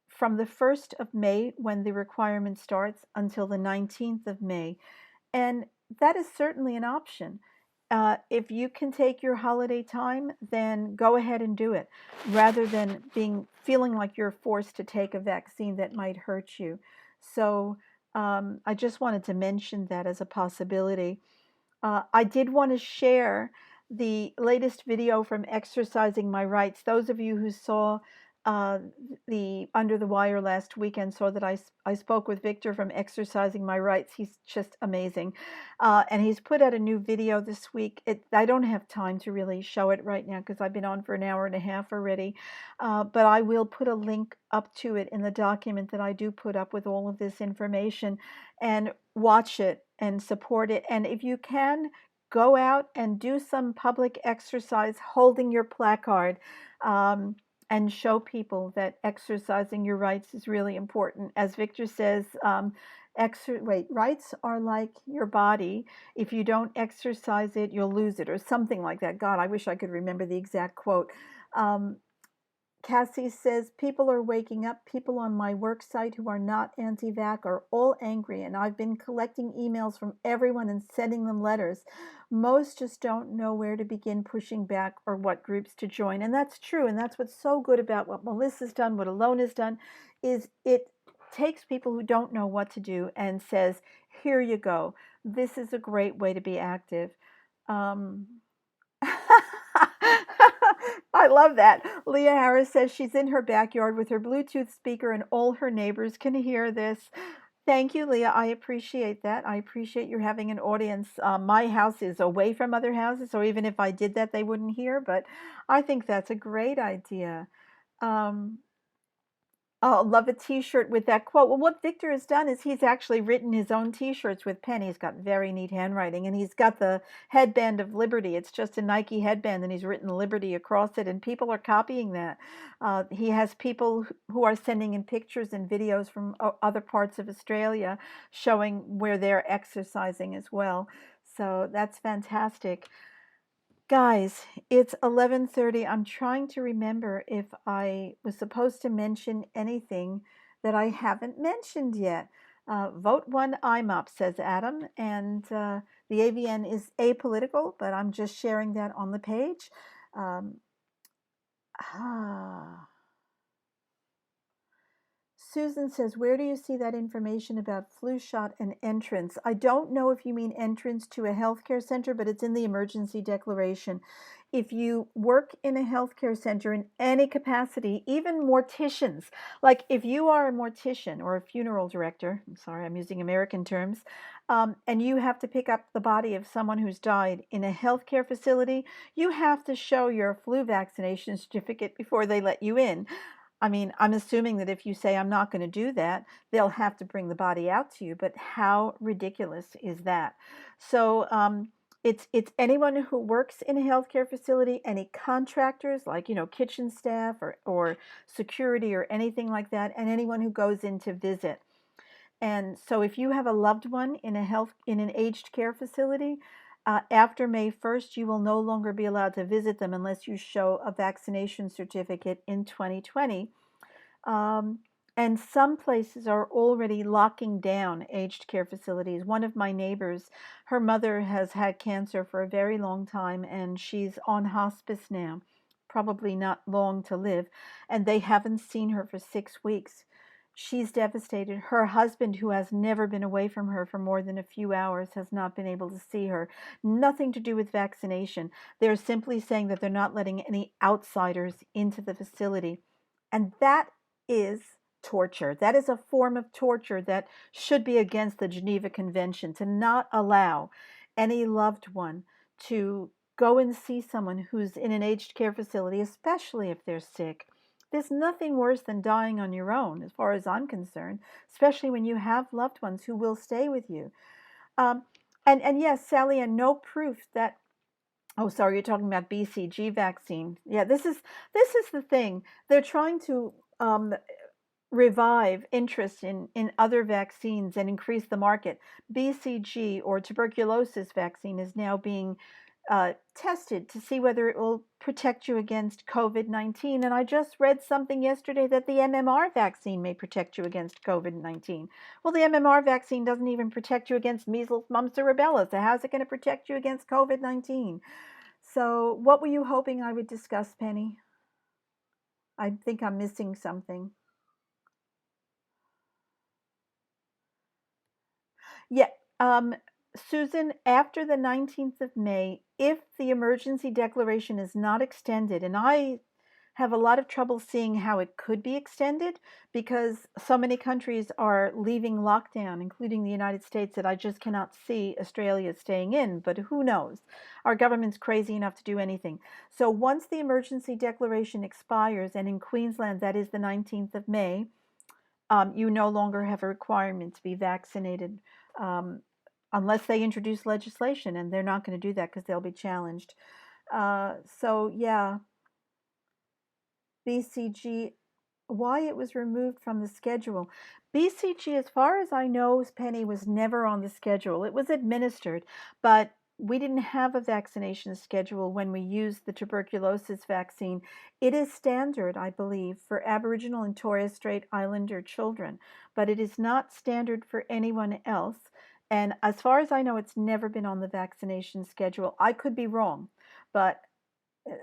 from the 1st of May, when the requirement starts, until the 19th of May. And that is certainly an option. If you can take your holiday time, then go ahead and do it, rather than feeling like you're forced to take a vaccine that might hurt you. So I just wanted to mention that as a possibility. I did want to share the latest video from Exercising My Rights. Those of you who saw uh, the Under the Wire last weekend saw that I spoke with Victor from Exercising My Rights. He's just amazing. And he's put out a new video this week. I don't have time to really show it right now because I've been on for an hour and a half already. But I will put a link up to it in the document that I do put up with all of this information, and watch it and support it. And if you can, go out and do some public exercise holding your placard, and show people that exercising your rights is really important. As Victor says, rights are like your body. If you don't exercise it, you'll lose it, or something like that. God, I wish I could remember the exact quote. Um, Cassie says, people are waking up. People on my work site who are not anti-vax are all angry, and I've been collecting emails from everyone and sending them letters. Most just don't know where to begin pushing back or what groups to join. And that's true. And that's what's so good about what Melissa's done, what Alona's done, is it takes people who don't know what to do and says, here you go. This is a great way to be active. Um, I love that. Leah Harris says she's in her backyard with her Bluetooth speaker and all her neighbors can hear this. Thank you, Leah. I appreciate that. I appreciate you having an audience. My house is away from other houses, so even if I did that, they wouldn't hear, but I think that's a great idea. Um, Oh, love a t-shirt with that quote. Well, what Victor has done is he's actually written his own t-shirts with pen. He's got very neat handwriting, and he's got the headband of Liberty. It's just a Nike headband, and he's written Liberty across it, and people are copying that. He has people who are sending in pictures and videos from other parts of Australia showing where they're exercising as well. So that's fantastic. Guys, it's 11:30. I'm trying to remember if I was supposed to mention anything that I haven't mentioned yet. Vote one IMOP, says Adam, and the AVN is apolitical, but I'm just sharing that on the page. Um, ah. Susan says, where do you see that information about flu shot and entrance? I don't know if you mean entrance to a healthcare center, but it's in the emergency declaration. If you work in a healthcare center in any capacity, even morticians, like if you are a mortician or a funeral director, I'm sorry, I'm using American terms, and you have to pick up the body of someone who's died in a healthcare facility, you have to show your flu vaccination certificate before they let you in. I mean, I'm assuming that if you say, I'm not going to do that, they'll have to bring the body out to you. But how ridiculous is that? So it's anyone who works in a healthcare facility, any contractors like, kitchen staff or security or anything like that, and anyone who goes in to visit. And so if you have a loved one in an aged care facility, After May 1st, you will no longer be allowed to visit them unless you show a vaccination certificate in 2020. Um, and some places are already locking down aged care facilities. One of my neighbors, her mother has had cancer for a very long time, and she's on hospice now, probably not long to live, and they haven't seen her for 6 weeks. She's devastated. Her husband, who has never been away from her for more than a few hours, has not been able to see her. Nothing to do with vaccination. They're simply saying that they're not letting any outsiders into the facility. And that is torture. That is a form of torture that should be against the Geneva Convention, to not allow any loved one to go and see someone who's in an aged care facility, especially if they're sick. There's nothing worse than dying on your own, as far as I'm concerned, especially when you have loved ones who will stay with you. Um, and yes, Sally, and no proof that. Oh, sorry, you're talking about BCG vaccine. Yeah, this is the thing. They're trying to revive interest in other vaccines and increase the market. BCG, or tuberculosis vaccine, is now being tested to see whether it will protect you against COVID-19. And I just read something yesterday that the MMR vaccine may protect you against COVID-19. Well, the MMR vaccine doesn't even protect you against measles, mumps, or rubella. So how's it going to protect you against COVID-19? So what were you hoping I would discuss, Penny? I think I'm missing something. Yeah, Susan, after the 19th of May, if the emergency declaration is not extended, and I have a lot of trouble seeing how it could be extended because so many countries are leaving lockdown, including the United States, that I just cannot see Australia staying in, but who knows? Our government's crazy enough to do anything. So once the emergency declaration expires, and in Queensland that is the 19th of May, you no longer have a requirement to be vaccinated, unless they introduce legislation, and they're not going to do that because they'll be challenged. So yeah, BCG, why it was removed from the schedule. BCG, as far as I know, Penny, was never on the schedule. It was administered, but we didn't have a vaccination schedule when we used the tuberculosis vaccine. It is standard, I believe, for Aboriginal and Torres Strait Islander children, but it is not standard for anyone else. And as far as I know, it's never been on the vaccination schedule. I could be wrong, but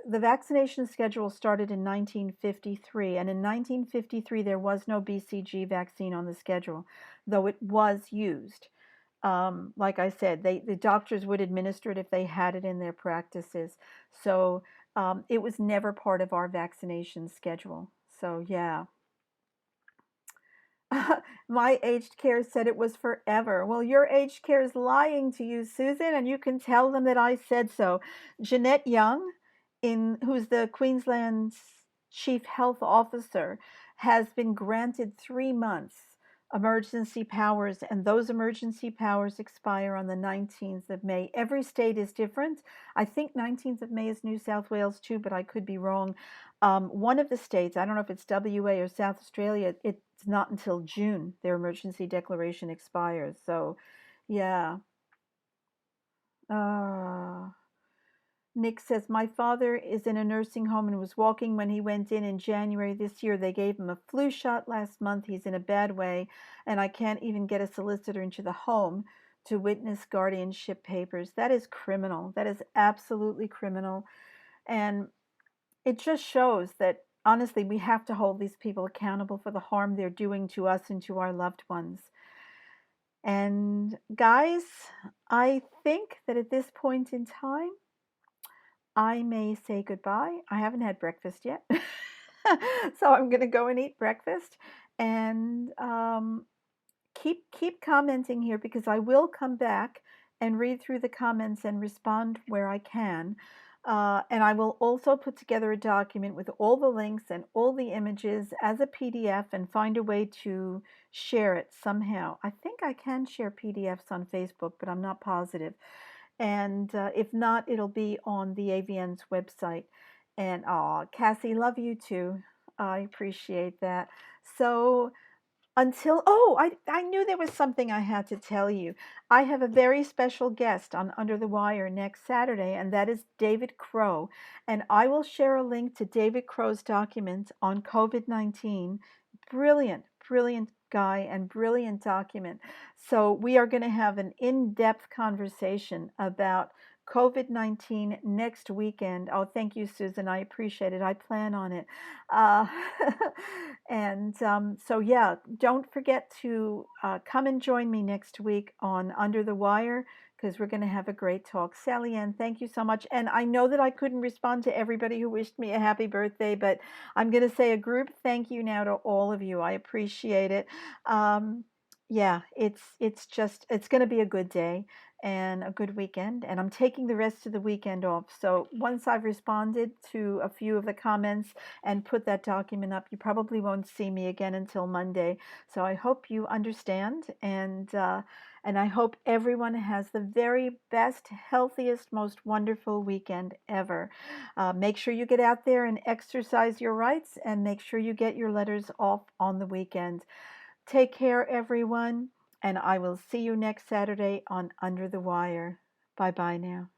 the vaccination schedule started in 1953, and in 1953 there was no BCG vaccine on the schedule, though it was used. Like I said, the doctors would administer it if they had it in their practices. So it was never part of our vaccination schedule. So yeah. My aged care said it was forever. Well, your aged care is lying to you, Susan, and you can tell them that I said so. Jeanette Young, who's the Queensland's chief health officer, has been granted 3 months emergency powers, and those emergency powers expire on the 19th of May. Every state is different. I think 19th of May is New South Wales too, but I could be wrong. One of the states, I don't know if it's WA or South Australia, it's not until June their emergency declaration expires. So, yeah. Nick says, my father is in a nursing home and was walking when he went in January this year. They gave him a flu shot last month. He's in a bad way, and I can't even get a solicitor into the home to witness guardianship papers. That is criminal. That is absolutely criminal. And it just shows that, honestly, we have to hold these people accountable for the harm they're doing to us and to our loved ones. And guys, I think that at this point in time, I may say goodbye. I haven't had breakfast yet. So I'm going to go and eat breakfast, and keep commenting here, because I will come back and read through the comments and respond where I can. And I will also put together a document with all the links and all the images as a PDF, and find a way to share it somehow. I think I can share PDFs on Facebook, but I'm not positive. And if not, it'll be on the AVN's website. And Cassie, love you too. I appreciate that. So I knew there was something I had to tell you. I have a very special guest on Under the Wire next Saturday, and that is David Crow. And I will share a link to David Crow's document on COVID-19. Brilliant, brilliant guy and brilliant document. So we are going to have an in-depth conversation about COVID-19 next weekend. Oh, thank you, Susan. I appreciate it. I plan on it. Uh, and so, yeah, don't forget to come and join me next week on Under the Wire because we're going to have a great talk. Sally Ann, thank you so much. And I know that I couldn't respond to everybody who wished me a happy birthday, but I'm going to say a group thank you now to all of you. I appreciate it. Yeah, it's going to be a good day and a good weekend, and I'm taking the rest of the weekend off. So once I've responded to a few of the comments and put that document up, you probably won't see me again until Monday. So I hope you understand, and I hope everyone has the very best, healthiest, most wonderful weekend ever. Make sure you get out there and exercise your rights, and make sure you get your letters off on the weekend. Take care, everyone, and I will see you next Saturday on Under the Wire. Bye bye now.